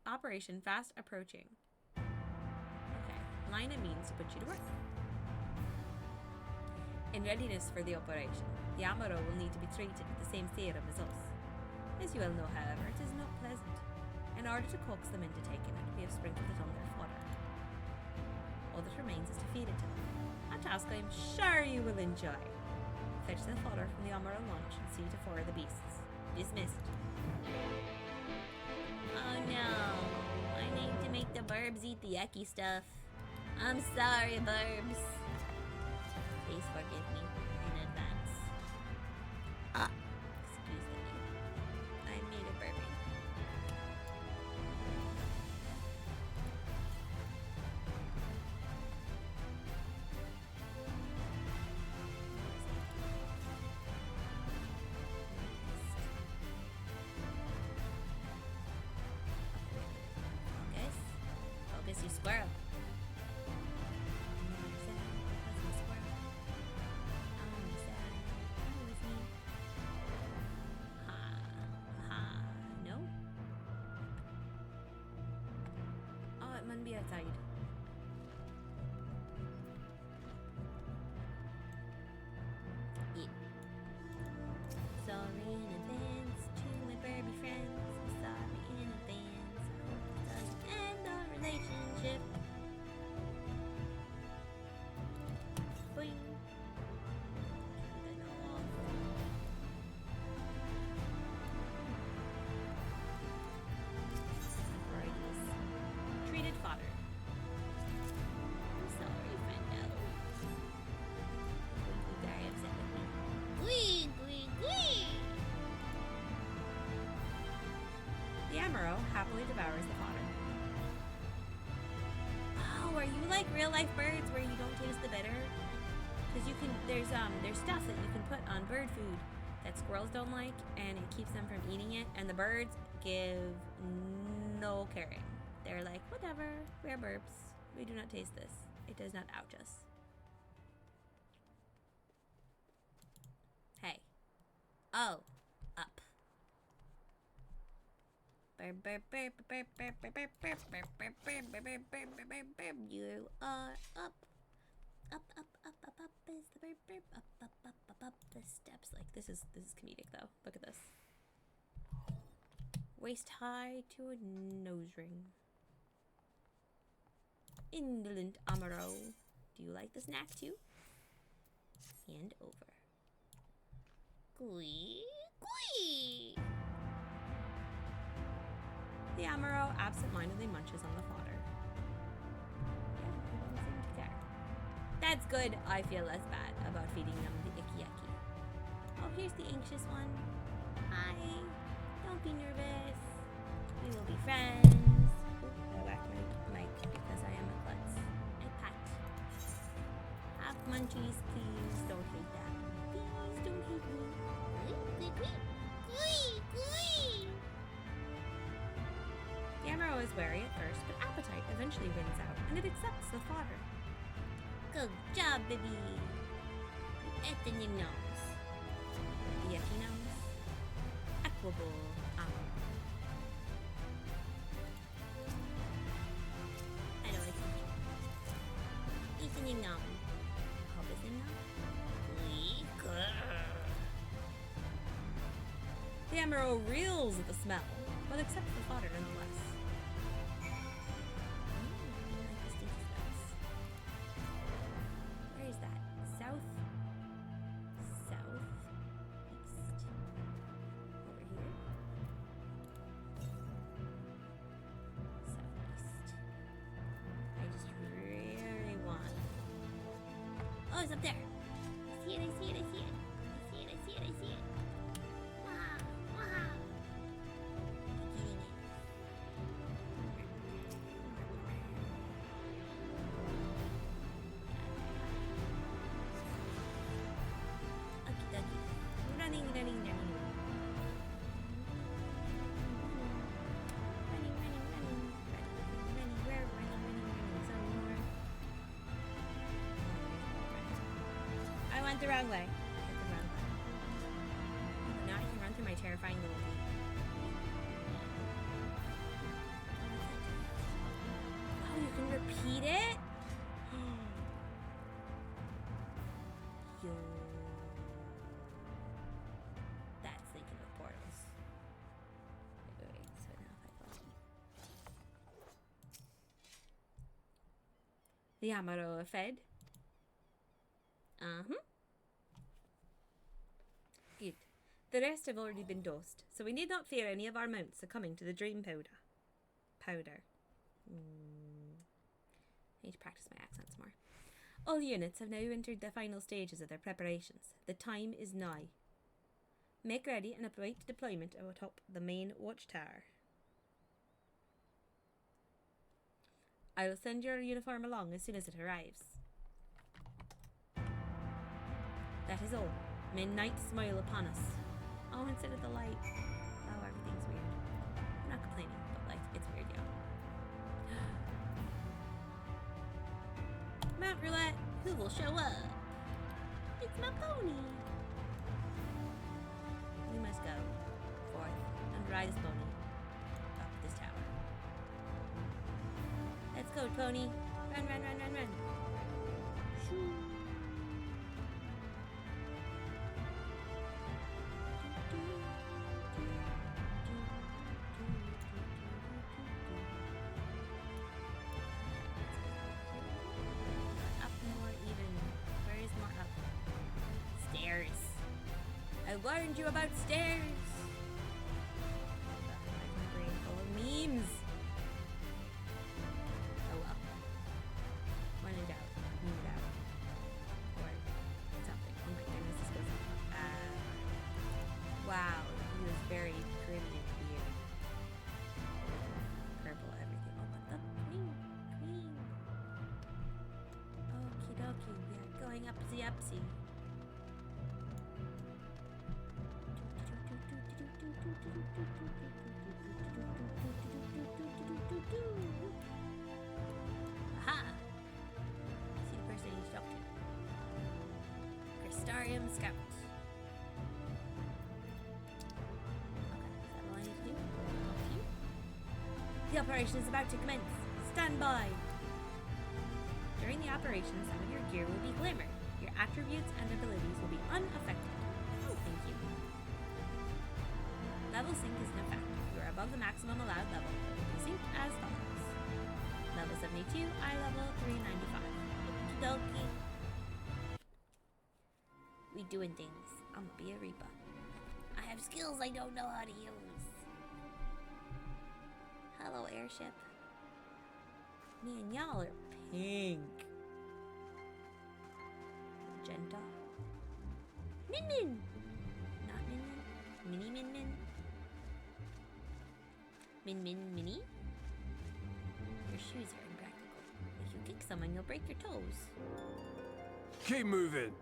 operation fast approaching. Okay, line it means to put you to work. In readiness for the operation, the Amaro will need to be treated with the same serum as us. As you well know, however, it is not pleasant. In order to coax them into taking it, we have sprinkled it on their fodder. All that remains is to feed it to them. A task I am sure you will enjoy. Fetch the fodder from the Amaro launch and see to 4 of the beasts. Dismissed. Oh no! I need to make the burbs eat the yucky stuff. I'm sorry, Burbs. Please forgive me in advance. Excuse me. I made a burping. Focus. Focus, you squirrel. Be outside. Yeah. Sorry in advance to my Barbie friends. Sorry in advance. Doesn't end our relationship. Boing. Treated fodder. I'm sorry, friendo. You're very upset with me. Glee, glee, glee! The Amaro happily devours the fodder. Oh, are you like real life birds where you don't taste the bitter? Because you can, there's stuff that you can put on bird food that squirrels don't like, and it keeps them from eating it, and the birds give no caring. They're like, whatever, we're burps. We do not taste this. It does not ouch us. Hey. Oh. Up. You are up. Up, up, up, up, up is the burp, burp. Up, up, up, up, up the steps. Like, this is comedic, though. Look at this. Waist high to a nose ring. Indolent Amaro. Do you like the snack too? Hand over. Glee, glee. The Amaro absent-mindedly munches on the fodder. Yeah, he doesn't seem to care. That's good. I feel less bad about feeding them the icky icky. Oh, here's the anxious one. Hi. Don't be nervous. We will be friends. Ooh, I whacked my mic because I am a klutz. I pat. Have munchies, please. Don't hate them. Please don't hate me. Glee, glee, glee, glee. The Amaro is wary at first, but appetite eventually wins out, and it accepts the fodder. Good job, baby. You ate the nim nose. The yucky nose. Equable Amaro. I know I can eat. Eat the nim nom. Hope it's nim nom. The Amaro reels at the smell, but accepts the fodder nonetheless. Where is that? South? Southeast. Over here? Southeast. I just really want... Oh, it's up there! I see it, I see it, I see it! I see it, I see it, I see it! Wow! Wow! I'm getting it. Okie dokie. Running. Running. Some more. I went the wrong way. Now I can run through my terrifying little feet. Oh, you can repeat it? Yo. That's thinking of portals. Wait. So now if I go. The Amaro are fed. Good. The rest have already been dosed, so we need not fear any of our mounts succumbing to the dream powder. need to practice my accents more. All units have now entered the final stages of their preparations. The time is nigh. Make ready and await deployment atop the main watchtower. I will send your uniform along as soon as it arrives. That is all. May night smile upon us. Oh, instead of the light. Oh, everything's weird. I'm not complaining, but like, it's weird, yeah. Mount Roulette, who will show up? It's my pony. We must go forth and ride this pony up this tower. Let's go, pony. Run, run, run, run, run. Shoo. I warned you about stairs. My brain full of memes. Oh well. When in doubt, move it out. Or something. Oh my goodness, this goes on. Wow, he was very pretty and weird. Purple everything. Oh, what the queen? Okie dokie, we are going upsy upsy. Aha! See the person he's talking to. Crystarium Scout. Okay, is that all I need to do? The operation is about to commence. Stand by! During the operation, some of your gear will be glimmered. Your attributes and abilities will be unaffected. Oh, thank you. Level sync is in effect. You are above the maximum allowed level. Sync as follows. Level 72, eye level 395. Okie dokie. We doing things. I'm gonna be a Reaper. I have skills I don't know how to use. Hello, airship. Man, y'all are pink. Magenta. Min Min! Not Min Min. Mini Min Min. Min Min Mini? Your shoes are impractical. If you kick someone, you'll break your toes. Keep moving.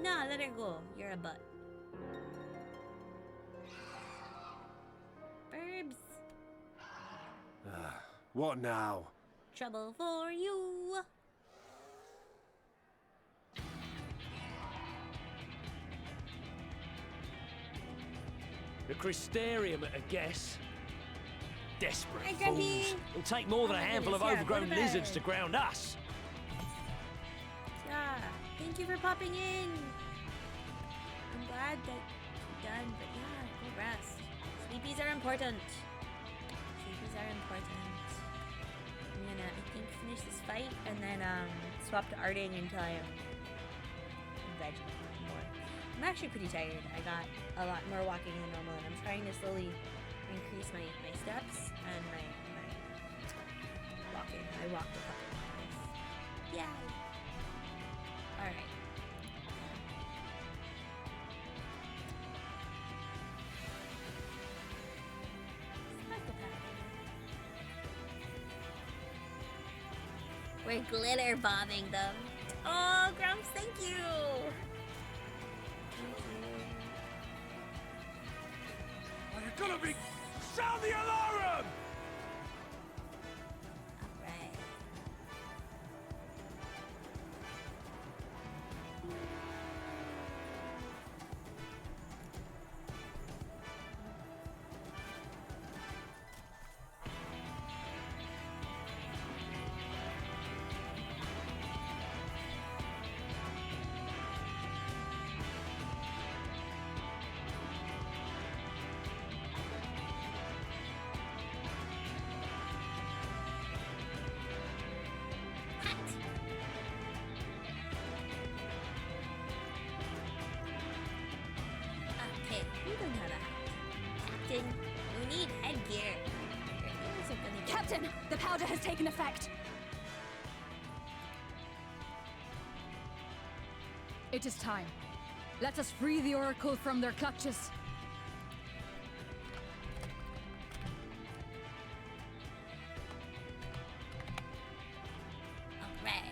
Nah, let her go. You're a butt. Burbs. What now? Trouble for you. The Crystarium at a guess. Desperate Hi, fools. Grumpy. It'll take more than Oh a my handful of goodness, yeah, overgrown go to bed. lizards to ground us. Yeah, thank you for popping in. I'm glad that you're done, but yeah, go rest. Sleepies are important. Sleepies are important. I'm gonna, I think, finish this fight and then swap to arting until I am veggie more. I'm actually pretty tired. I got a lot more walking than normal, and I'm trying to slowly increase my steps and my walking. I walked a couple of miles. Yeah. Alright. We're glitter bombing them. Oh, Grumps, thank you. Thank you. Are you gonna be... Sound the alarm! Alright. Okay, we don't have a hat. Captain, we need headgear. Your ears are gonna get... Captain, the powder has taken effect. It is time. Let us free the Oracle from their clutches. Alright.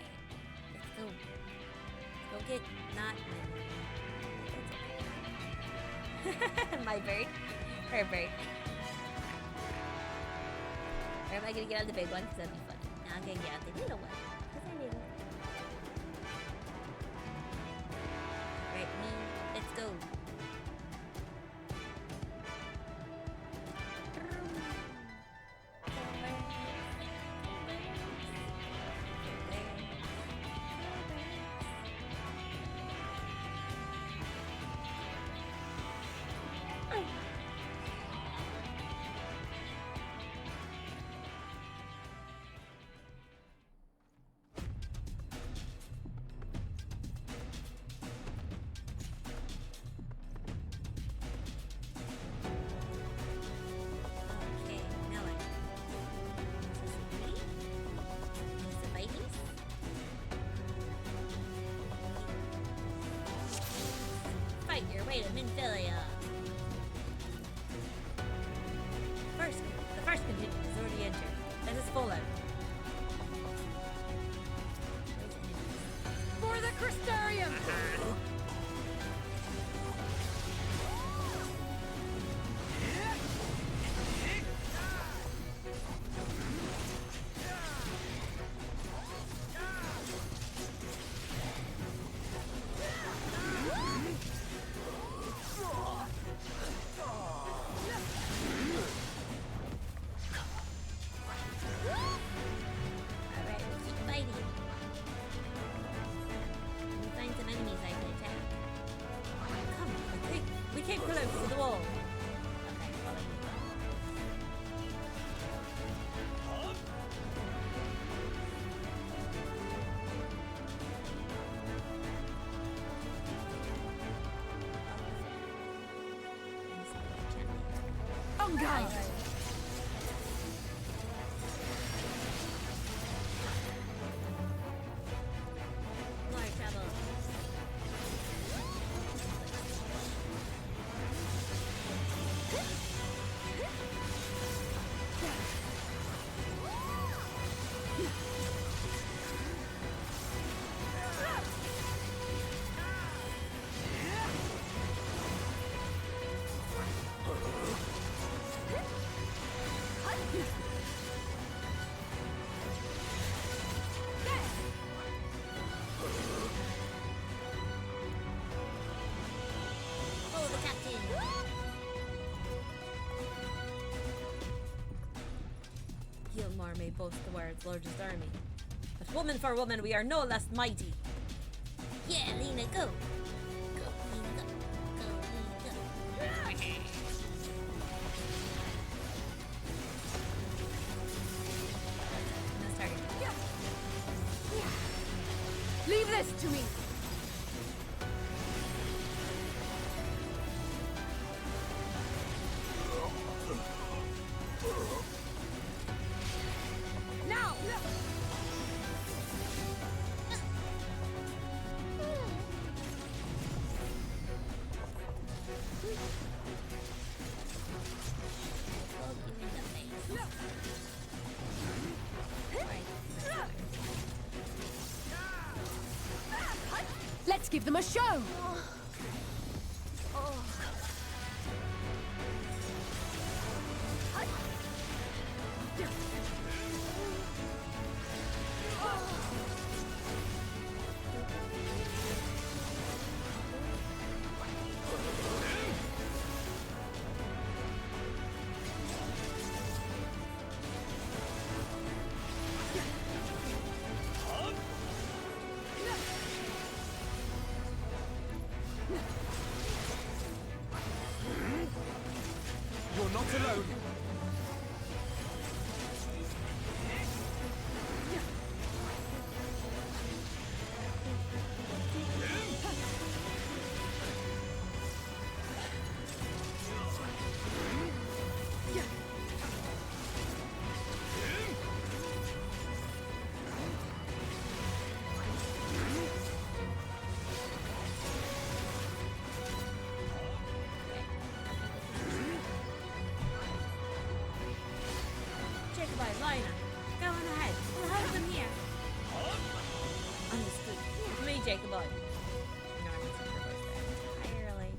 Let's go. Let's go get not my bird. Her bird. Or am I gonna get on the big one? Because that'd be fun. No, I'm gonna get on the little one. Because I little. Right, me. Let's go. Your way to Minfilia. The first contingent is already entered. Let us fall out. For the Crystarium! Guys. More trouble. Gilmore may boast the world's largest army, but woman for woman, we are no less mighty. Yeah, Lena, go! Go, Lena, go! Go, Lena, go! Leave this to me! Now! Let's give them a show! Jacobi, Lina, go on ahead. We'll hold them here. Understood. It's me, Jacobi. No, I'm not sure about that entirely.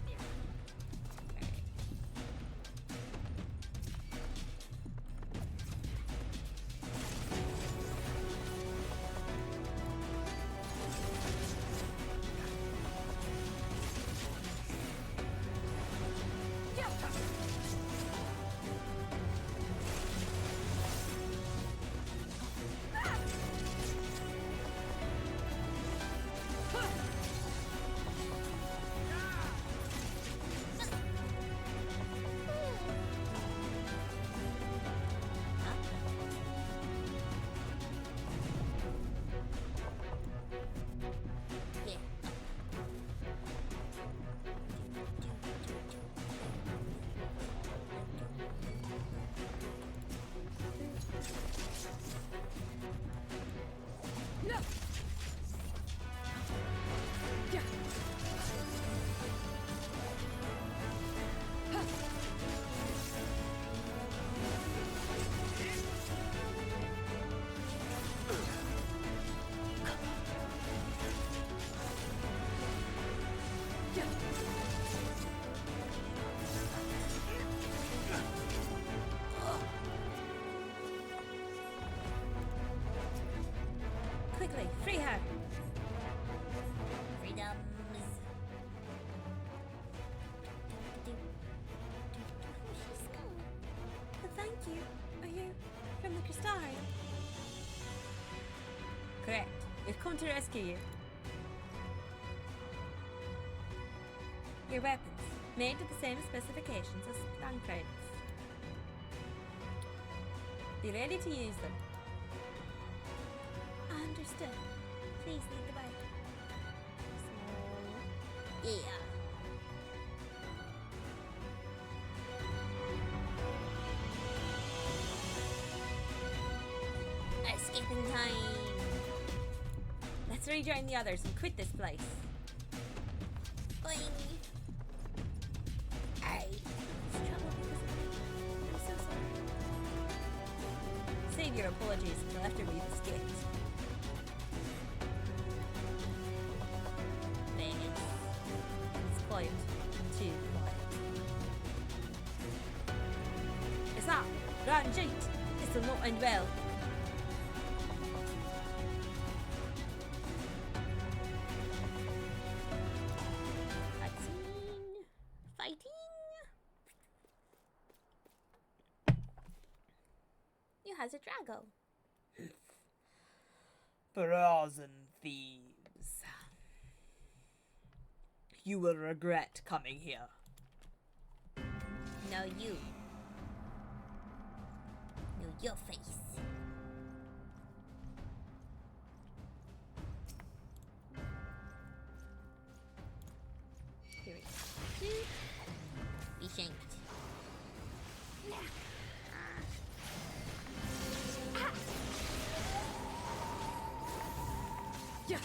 Okay. Quickly, free her! Freedoms! She's gone. Well, thank you. Are you from the Crystari? Correct. We've come to rescue you. Your weapons, made to the same specifications as Tancred's. Be ready to use them. Understood. Please lead the way. So, yeah. Escaping time. Let's rejoin the others and quit this place. Boing. Aye. It's trouble because of me. I'm so sorry. Save your apologies until after we've escaped. Quiet. Too quiet. Is that Ranjit? This will not end well. Fighting. You has a drago. Brazen thieves. You will regret coming here. No, you. No, your face. Here we go. Be shanked. Yeah.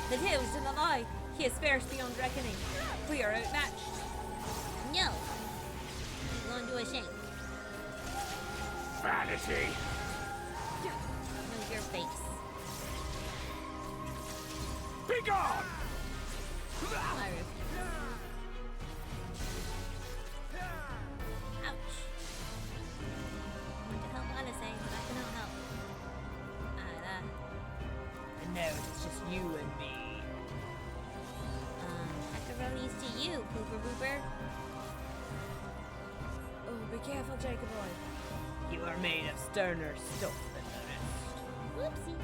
The tales do not lie. He is fierce beyond reckoning. We are outmatched. No. I'm going to a shank. Vanity. Move your face. Be gone! I refuse. Ouch. I want to help Alice, but I cannot help. And now it's just you and me. Macaroni's to you, Pooper Booper. Oh, be careful, Jacob boy. You are made of sterner stuff than the rest. Whoopsie.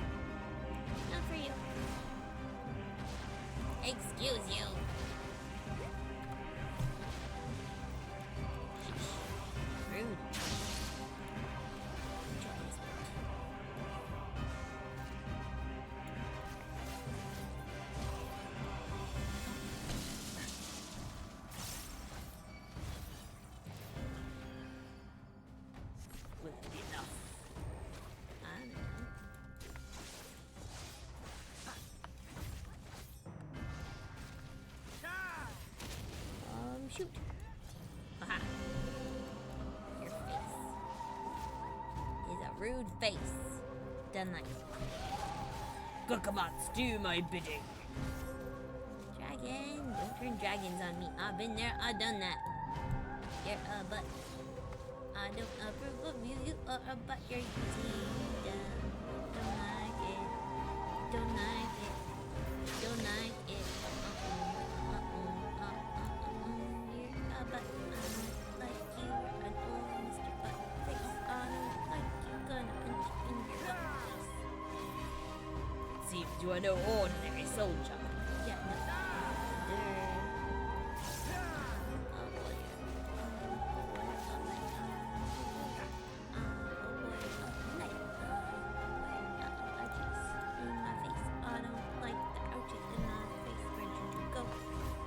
Not for you. Excuse you. shoot. Aha. Your face is a rude face. Done like Gukamots, do my bidding. dragon. Don't turn dragons on me. I've been there. I've done that. You're a butt. I don't approve of you. You are a butt. You're easy. Don't like it. Don't like it. Don't like it. You're a butt. I don't like you. An old Mr. Butt Face. I don't like you. Gonna punch in your butt face. Seems you are no ordinary soldier. Yeah, no.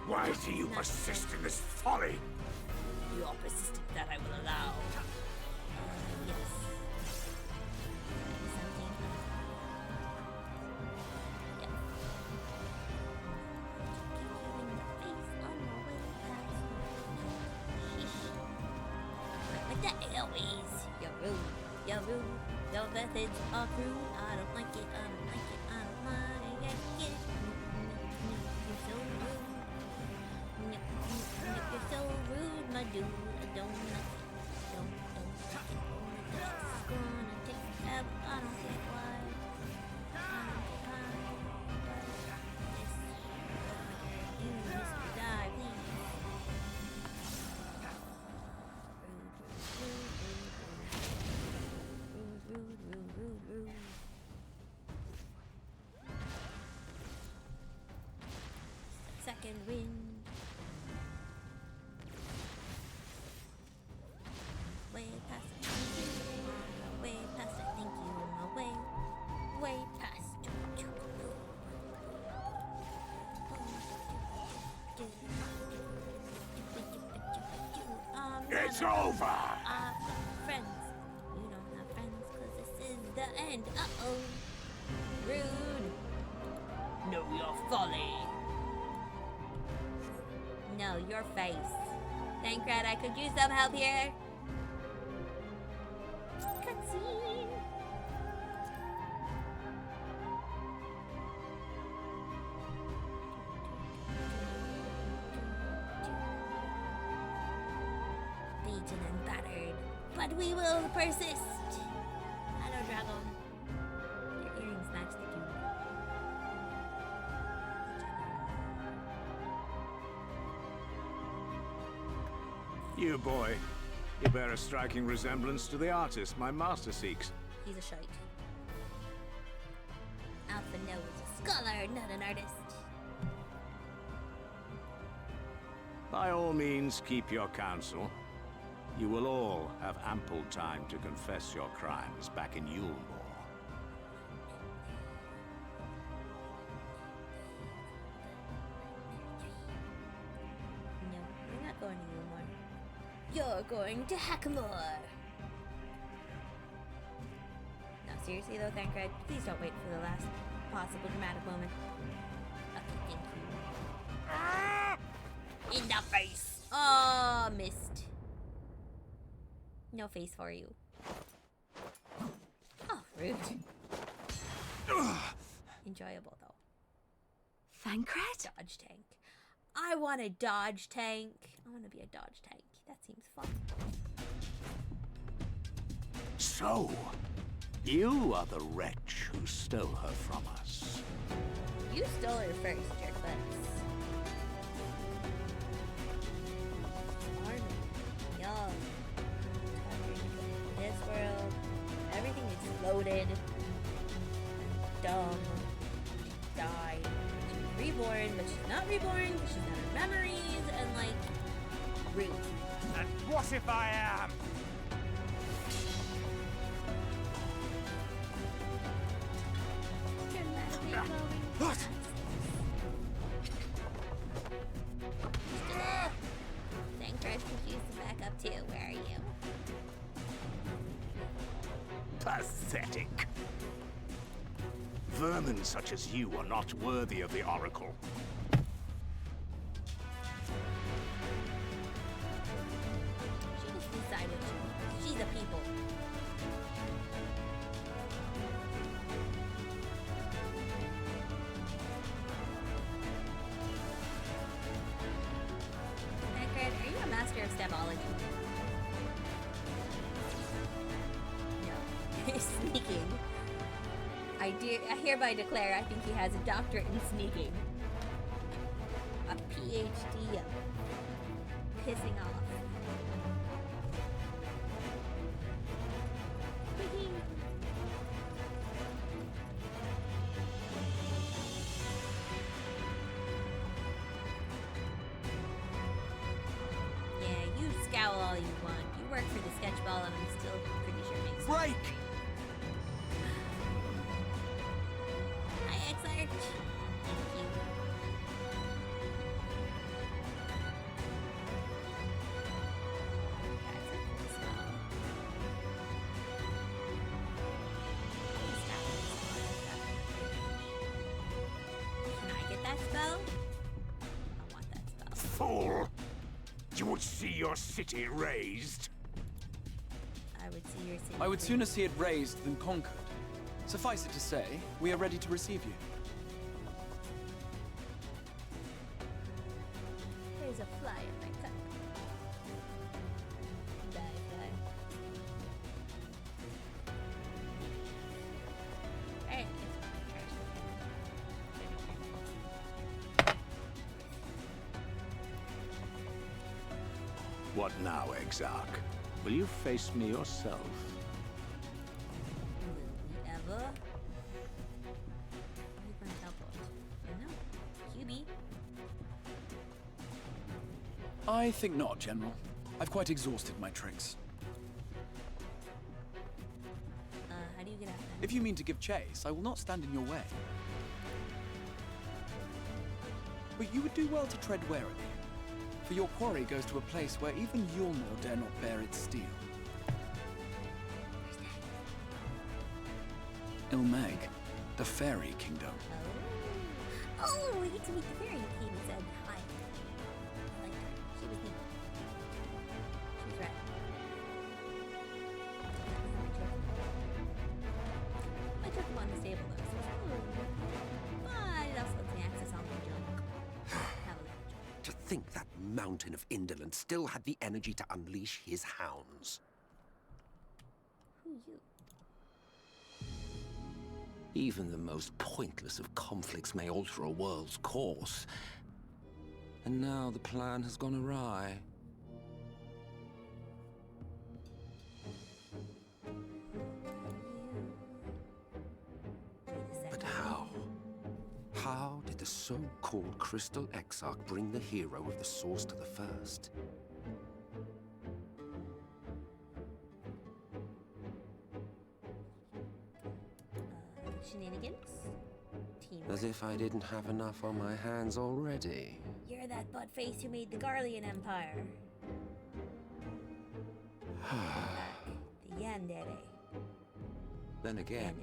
Why do you persist in this folly? You are persistent that I will allow. Yes. Something. Yep. Kick you in the face on my way past. Sheesh. Like that always. You're rude. You're rude. Your methods are crude. I don't like it. I don't like it. I don't like it. You're so rude. You're so rude, my dude. I don't like it. Don't like it. This is gonna take forever. I don't get why. I don't get why. But this you, Mr. Die, please. Rude. Second wind. Way past it, thank you. Way past it, thank you. My way past. It's over! Friends. You don't have friends because this is the end. Uh-oh. Rude. Know your folly. No, your face. Thancred, I could use some help here. Cutscene. Beaten and battered, but we will persist. Hello, dragon. Your earrings match the dude. You boy, you bear a striking resemblance to the artist my master seeks. He's a shite. Alpha No is a scholar, not an artist. By all means, keep your counsel. You will all have ample time to confess your crimes back in Yulmore. No, you're not going to Yulmore. You're going to Hackamore. No, seriously though, Thancred, please don't wait for the last possible dramatic moment. Okay, thank you. In the face! Oh, missed. No face for you. Oh, rude. Enjoyable though. Thancred? Dodge tank. I want a dodge tank. I want to be a dodge tank. That seems fun. So, you are the wretch who stole her from us. You stole her first, jerklets. Army, young, this world, everything exploded. Dumb. She died. She's reborn, but she's not reborn because she's not her memories and like rude. And what if I am? What? Still up. Thancred could use some backup too. Where are you? Pathetic. Vermin such as you are not worthy of the Oracle. Doctor of Stabology. No. Sneaking. I hereby declare I think he has a doctorate in sneaking. A PhD of pissing off. Yeah, you scowl all you want. You work for the sketch ball and I'm still pretty sure it makes sense. Break! Hi, X-Arch. Thank you. That's a cool spell. Can I get that spell? I want that spell. Fool! You would see your city razed. I would see your city. I would sooner see it razed than conquered. Suffice it to say, we are ready to receive you. There's a fly in my cup. Die, fly. Alright, What now, Exarch? Will you face me yourself? will we ever? Are you going to teleport? No. QB. I think not, General. I've quite exhausted my tricks. How do you get out then? If you mean to give chase, I will not stand in your way. But you would do well to tread warily, for your quarry goes to a place where even Yulnor dare not bear its steel. Ilmeg, the fairy kingdom. Oh, we get to meet the fairy. He even said hi. I liked her. She was neat. She was right. I took him on the stable though, so but it also lets me access all my junk. Have a look. To think that mountain of indolence still had the energy to unleash his hounds. Who you? Even the most pointless of conflicts may alter a world's course. And now the plan has gone awry. But how? How did the so-called Crystal Exarch bring the hero of the source to the first? Shenanigans? Teamwork. As if I didn't have enough on my hands already. You're that butt face who made the Garlean Empire. The Yandere. Then again,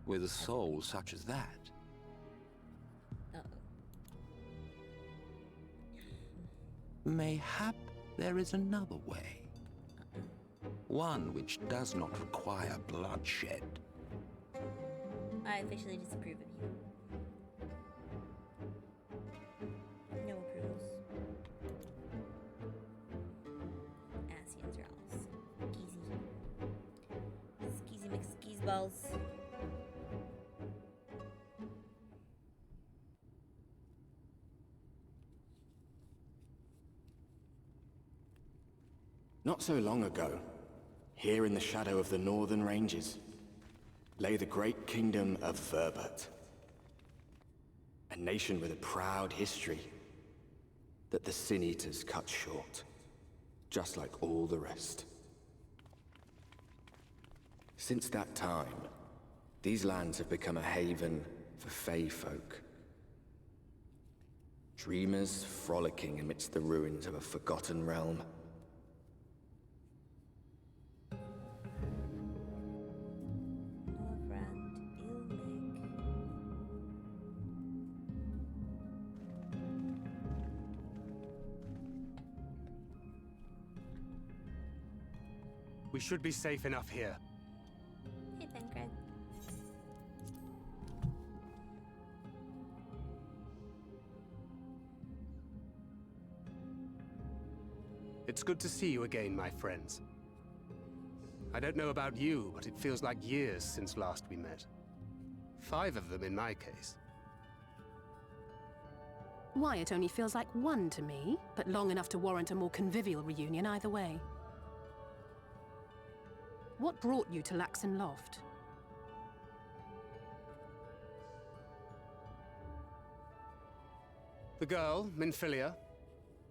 with a soul such as that, mayhap there is another way. One which does not require bloodshed. I officially disapprove of you. No approvals. Asians Ralphs. Skeezy McSkeezballs. Not so long ago, here in the shadow of the northern ranges, lay the great kingdom of Verbert. A nation with a proud history that the Sin Eaters cut short, just like all the rest. Since that time, these lands have become a haven for Fey folk. Dreamers frolicking amidst the ruins of a forgotten realm. We should be safe enough here. Hey, Pencred. It's good to see you again, my friends. I don't know about you, but it feels like years since last we met. 5 of them in my case. Why, it only feels like 1 to me, but long enough to warrant a more convivial reunion either way. What brought you to Laxon Loft? The girl, Minfilia,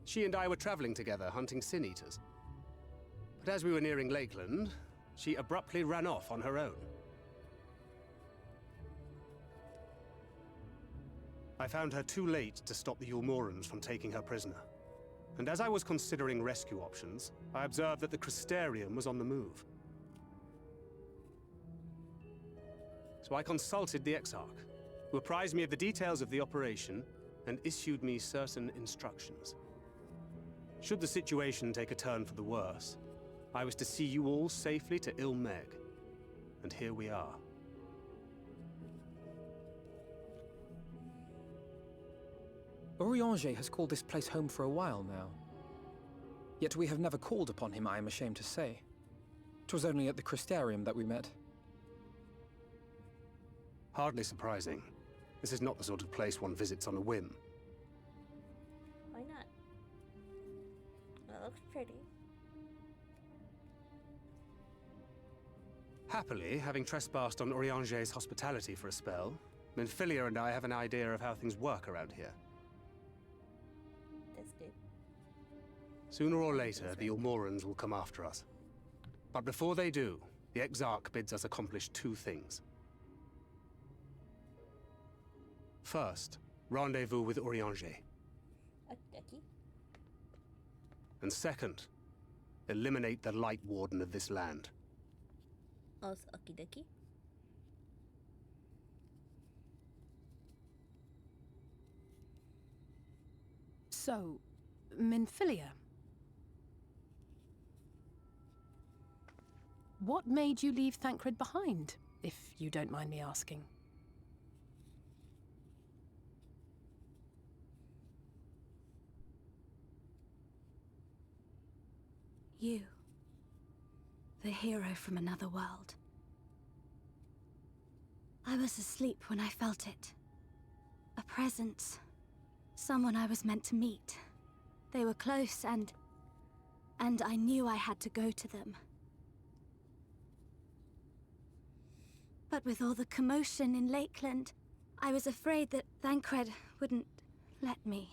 she and I were traveling together, hunting Sin Eaters. But as we were nearing Lakeland, she abruptly ran off on her own. I found her too late to stop the Yulmorans from taking her prisoner. And as I was considering rescue options, I observed that the Crystarium was on the move. So I consulted the Exarch, who apprised me of the details of the operation and issued me certain instructions. Should the situation take a turn for the worse, I was to see you all safely to Ilmeg. And here we are. Urianger has called this place home for a while now. Yet we have never called upon him, I am ashamed to say. 'Twas only at the Crystarium that we met. Hardly surprising. This is not the sort of place one visits on a whim. Why not? Well, it looks pretty. Happily, having trespassed on Urianger's hospitality for a spell, Minfilia and I have an idea of how things work around here. That's good. Sooner or later, the Yulmorans will come after us. But before they do, the Exarch bids us accomplish 2 things. First, rendezvous with Urianger. Okay. And second, eliminate the Light Warden of this land. Also, okie dokie. So, Minfilia. What made you leave Thancred behind, if you don't mind me asking? You. The hero from another world. I was asleep when I felt it. A presence. Someone I was meant to meet. They were close and I knew I had to go to them. But with all the commotion in Lakeland, I was afraid that Thancred wouldn't let me.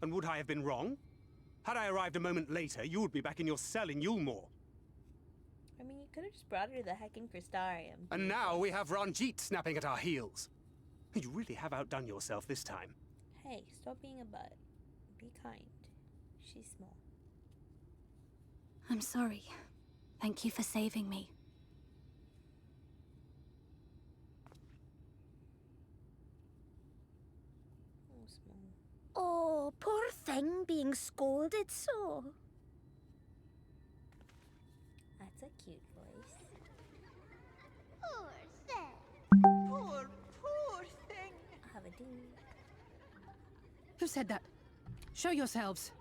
And would I have been wrong? Had I arrived a moment later, you would be back in your cell in Yulmore. I mean, you could have just brought her to the heckin' Crystarium. And now we have Ranjit snapping at our heels. You really have outdone yourself this time. Hey, stop being a butt. Be kind. She's small. I'm sorry. Thank you for saving me. Oh, small. Oh, poor thing being scolded so. That's a cute voice. Poor thing. Poor thing. Have a ding. Who said that? Show yourselves.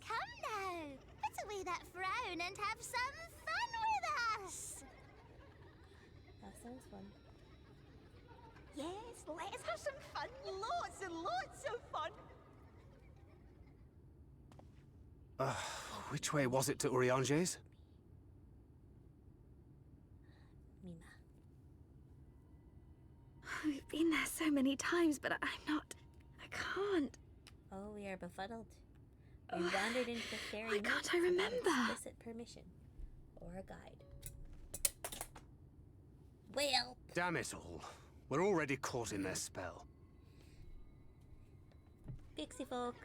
Come now, put away that frown and have some fun with us. That sounds fun. Yes, let us have some fun. Lots and lots of fun. Which way was it to Urianger's? Mina. We've been there so many times, but I can't. Oh, we are befuddled. We wandered into the fairy. Why can't I remember? Explicit permission or a guide. Well. Damn it all. We're already caught in their spell. Pixie folk.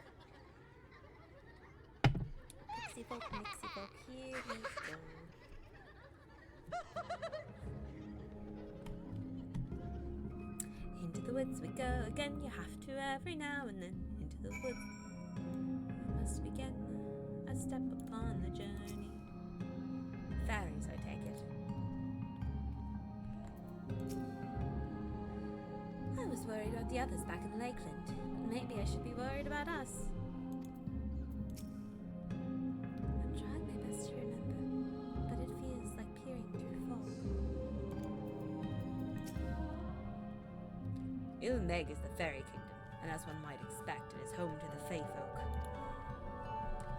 Pixie folk, mixie folk, here we go. Into the woods we go again. You have to every now and then. Into the woods we must begin a step upon the journey. Fairies, I take it. I was worried about the others back in Lakeland. Maybe I They should be worried about us. I'm trying my best to remember, but it feels like peering through fog. Ilmeg is the fairy kingdom, and as one might expect, it is home to the Fae folk.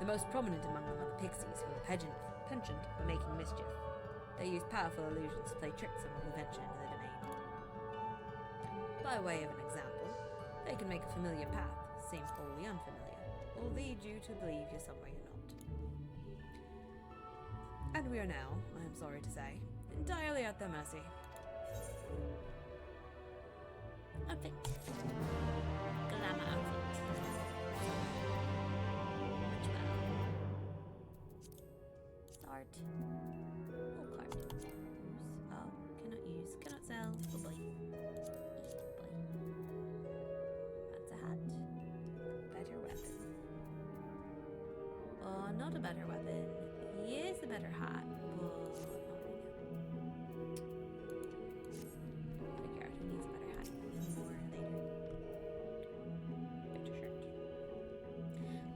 The most prominent among them are the pixies, who are penchant for making mischief. They use powerful illusions to play tricks on all who venture into the domain. By way of an example, they can make a familiar path seem wholly unfamiliar, or lead you to believe you're somewhere you're not. And we are now, I am sorry to say, entirely at their mercy. Outfit. Glamour outfit. Start. Oh, card. Use. Oh, cannot use. Cannot sell. Oh boy. That's a hat. Better weapon. Oh, not a better weapon. Yes, a better hat. But not right now. Figure out who needs a better hat. More later. Better shirt.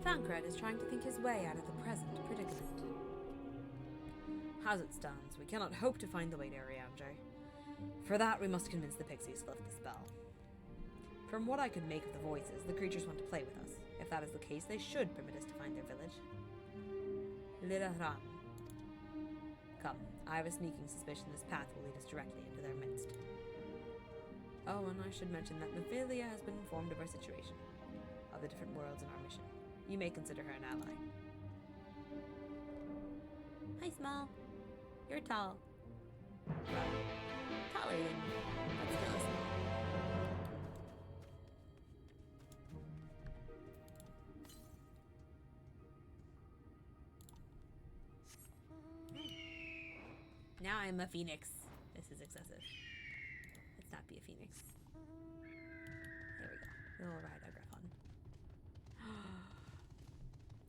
Thancred is trying to think his way out of the present predicament. As it stands, we cannot hope to find the way to Ariandre. For that, we must convince the pixies to lift the spell. From what I could make of the voices, the creatures want to play with us. If that is the case, they should permit us to find their village. Liraran. Come, I have a sneaking suspicion this path will lead us directly into their midst. Oh, and I should mention that Nephilia has been informed of our situation, of the different worlds in our mission. You may consider her an ally. Hi, Small. You're tall. Well, taller than me, but still a small. Now I'm a phoenix. This is excessive. Let's not be a phoenix. There we go. We'll ride a griffon.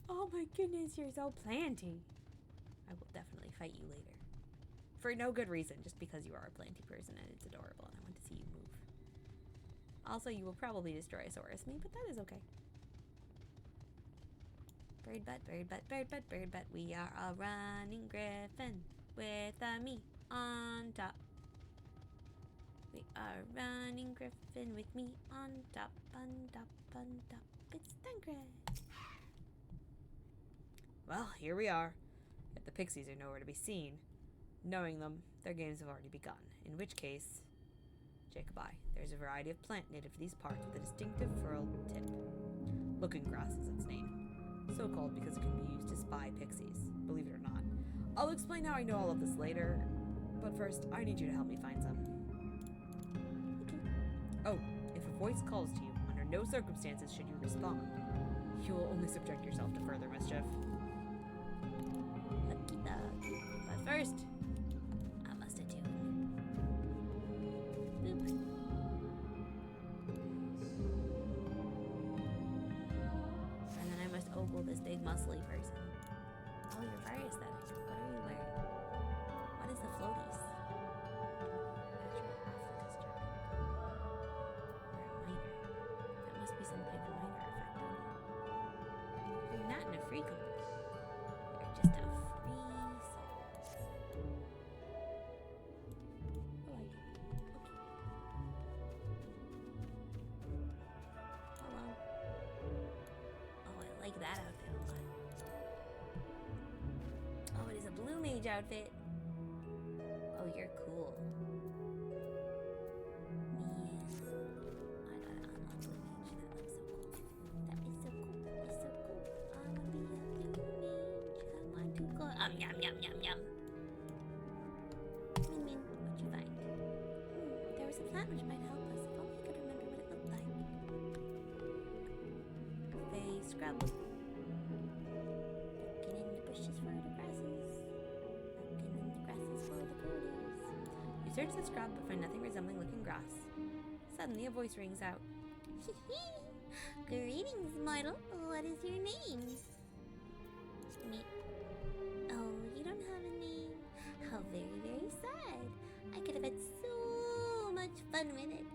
Oh my goodness, you're so planty. I will definitely fight you later. For no good reason, just because you are a planty person and it's adorable and I want to see you move. Also, you will probably destroy a Saurus me, but that is okay. Bird butt, bird butt, bird butt, bird butt. We are a running griffin with me on top. We are running griffin with me on top, on top, on top. It's Thancred. Well, here we are. Yet the pixies are nowhere to be seen. Knowing them, their games have already begun. In which case, Jacobi, there's a variety of plant native to these parts with a distinctive furrowed tip. Looking grass is its name. So called because it can be used to spy pixies, believe it or not. I'll explain how I know all of this later, but first, I need you to help me find some. Oh, if a voice calls to you, under no circumstances should you respond. You will only subject yourself to further mischief. Lucky dog. But first, I must attune. Boop. And then I must ogle this big muscly person. Oh, you're very aesthetic. What are you wearing? What is the floaties? That must be some kind of minor effect on you. You're not in a free company. You're just a free soul. I like it. Okay. Hello. Oh, I like that outfit a lot. Oh, it is a blue mage outfit. Oh, you're cool. Yum, yum, yum, yum. Min Min, what'd you find? There was a plant which might help us. If only I could remember what it looked like. They scrub. Looking in the bushes for the grasses. Looking in the grasses for the birdies. You search the scrub but find nothing resembling looking grass. Suddenly a voice rings out. Greetings, mortal. What is your name? Me. Oh, you don't have a name. How very, very sad. I could have had so much fun with it.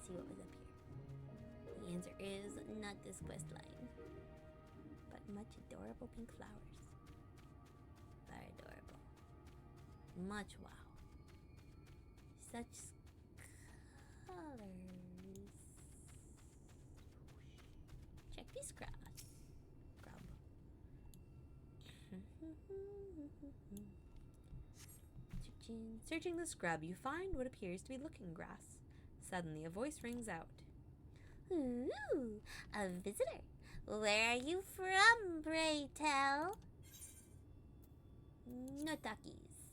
to see what was up here. The answer is not this quest line, but much adorable pink flowers. Very adorable. Much wow. Such colors. Check these scrubs. Searching the scrub, you find what appears to be looking grass. Suddenly, a voice rings out. Ooh, a visitor. Where are you from, pray tell? No talkies.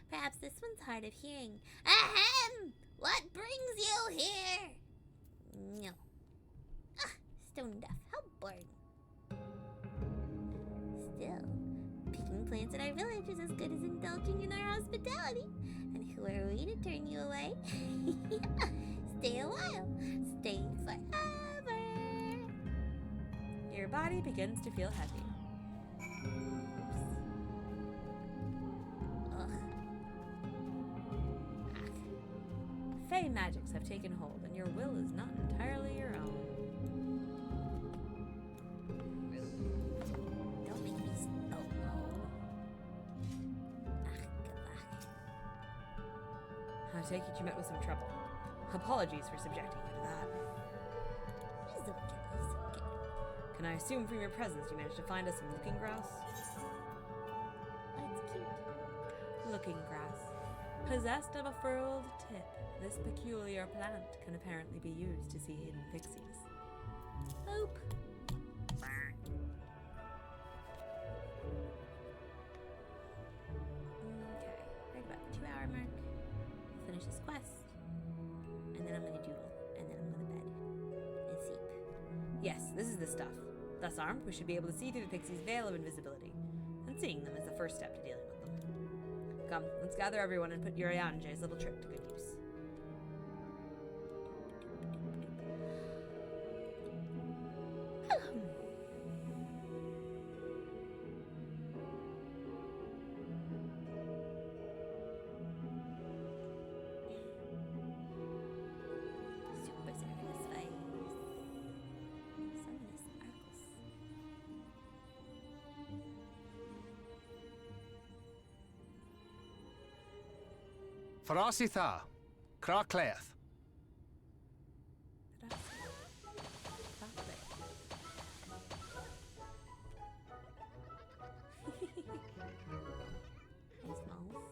Perhaps this one's hard of hearing. Ahem! What brings you here? No. Ah, stone deaf. How boring. Still, picking plants in our village is as good as indulging in our hospitality. And who are we to turn you away? Stay a while. Stay forever. Your body begins to feel heavy. Fey magics have taken hold, and your will is not entirely your own. Don't make me I take it you met with some trouble. Apologies for subjecting you to that. It's okay. Can I assume from your presence you managed to find us some looking grass? That's cute. Looking grass. Possessed of a furled tip, this peculiar plant can apparently be used to see hidden pixies. Oop. Okay, right about the 2-hour mark. We'll finish this quest. And then I'm gonna doodle. And then I'm gonna bed. And sleep. Yes, this is the stuff. Thus armed, we should be able to see through the pixie's veil of invisibility. And seeing them is the first step to dealing with them. Come, let's gather everyone and put Urianje's little trick to good use. Super satisfying. So many sparkles. Farasitha, Krakleath. Hey, smalls.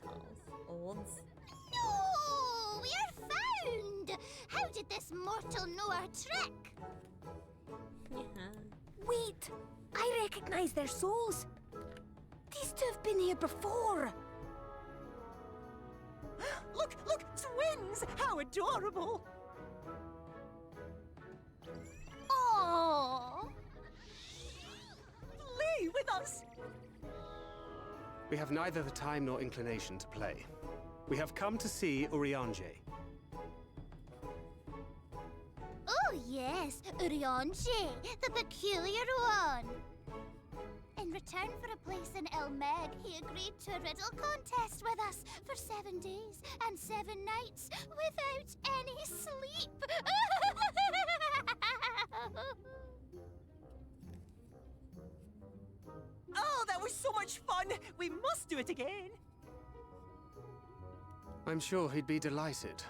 Talls. Olds. No! We are found! How did this mortal know our trick? Wait! I recognize their souls. These two have been here before. Look! Twins! How adorable! Oh! Play with us! We have neither the time nor inclination to play. We have come to see Urianje. Oh yes, Urianje, the peculiar one. In return for a place in Elmeg, he agreed to a riddle contest with us for 7 days and 7 nights without any sleep. Oh, that was so much fun! We must do it again! I'm sure he'd be delighted.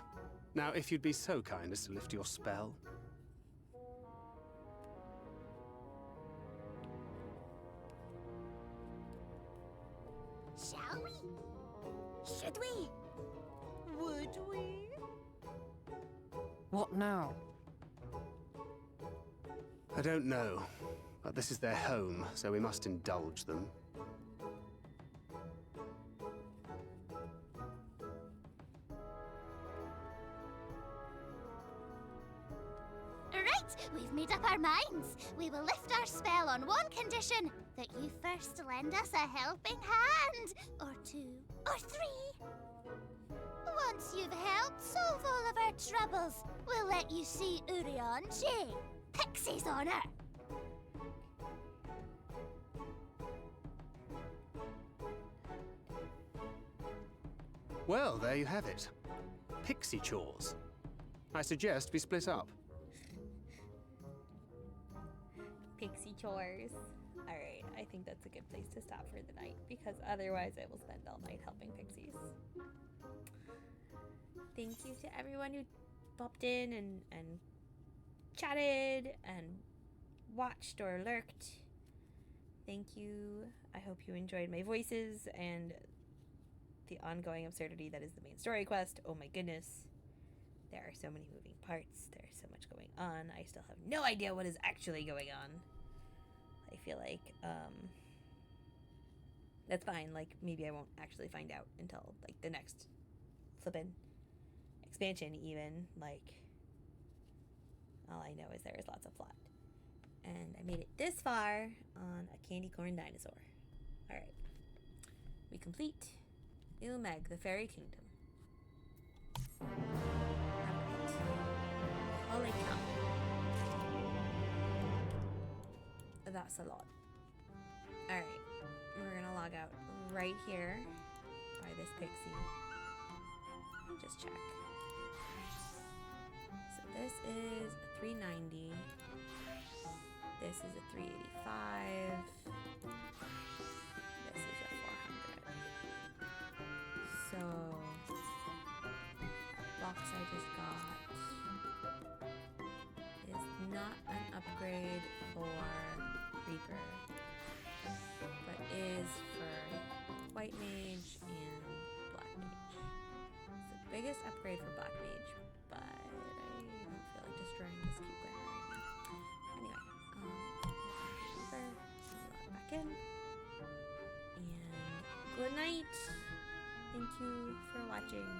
Now, if you'd be so kind as to lift your spell. Shall we? Should we? Would we? What now? I don't know, but this is their home, so we must indulge them. Right, we've made up our minds. We will lift our spell on one condition, that you first lend us a helping hand. Or 2, or 3. Once you've helped solve all of our troubles, we'll let you see Urianje. Pixie's honor. Well, there you have it. pixie chores. I suggest we split up. Pixie chores. Alright, I think that's a good place to stop for the night, because otherwise I will spend all night helping pixies. Thank you to everyone who popped in and chatted and watched or lurked. Thank you. I hope you enjoyed my voices and the ongoing absurdity that is the main story quest. Oh my goodness. There are so many moving parts. There's so much going on. I still have no idea what is actually going on. I feel like, that's fine. Like, maybe I won't actually find out until, like, the next flippin' expansion, even. Like, all I know is there is lots of plot. And I made it this far on a candy corn dinosaur. Alright. We complete Ilmeg, the Fairy Kingdom. Alright. Holy cow. That's a lot. Alright. We're gonna log out right here by this pixie. Let me just check. So this is a 390. This is a 385. This is a 400. So that box I just got is not an upgrade for Reaper, but is for White Mage and Black Mage. It's the biggest upgrade for Black Mage, but I don't feel like destroying this cute glamour right now. Anyway, Reaper, log back in, and good night. Thank you for watching.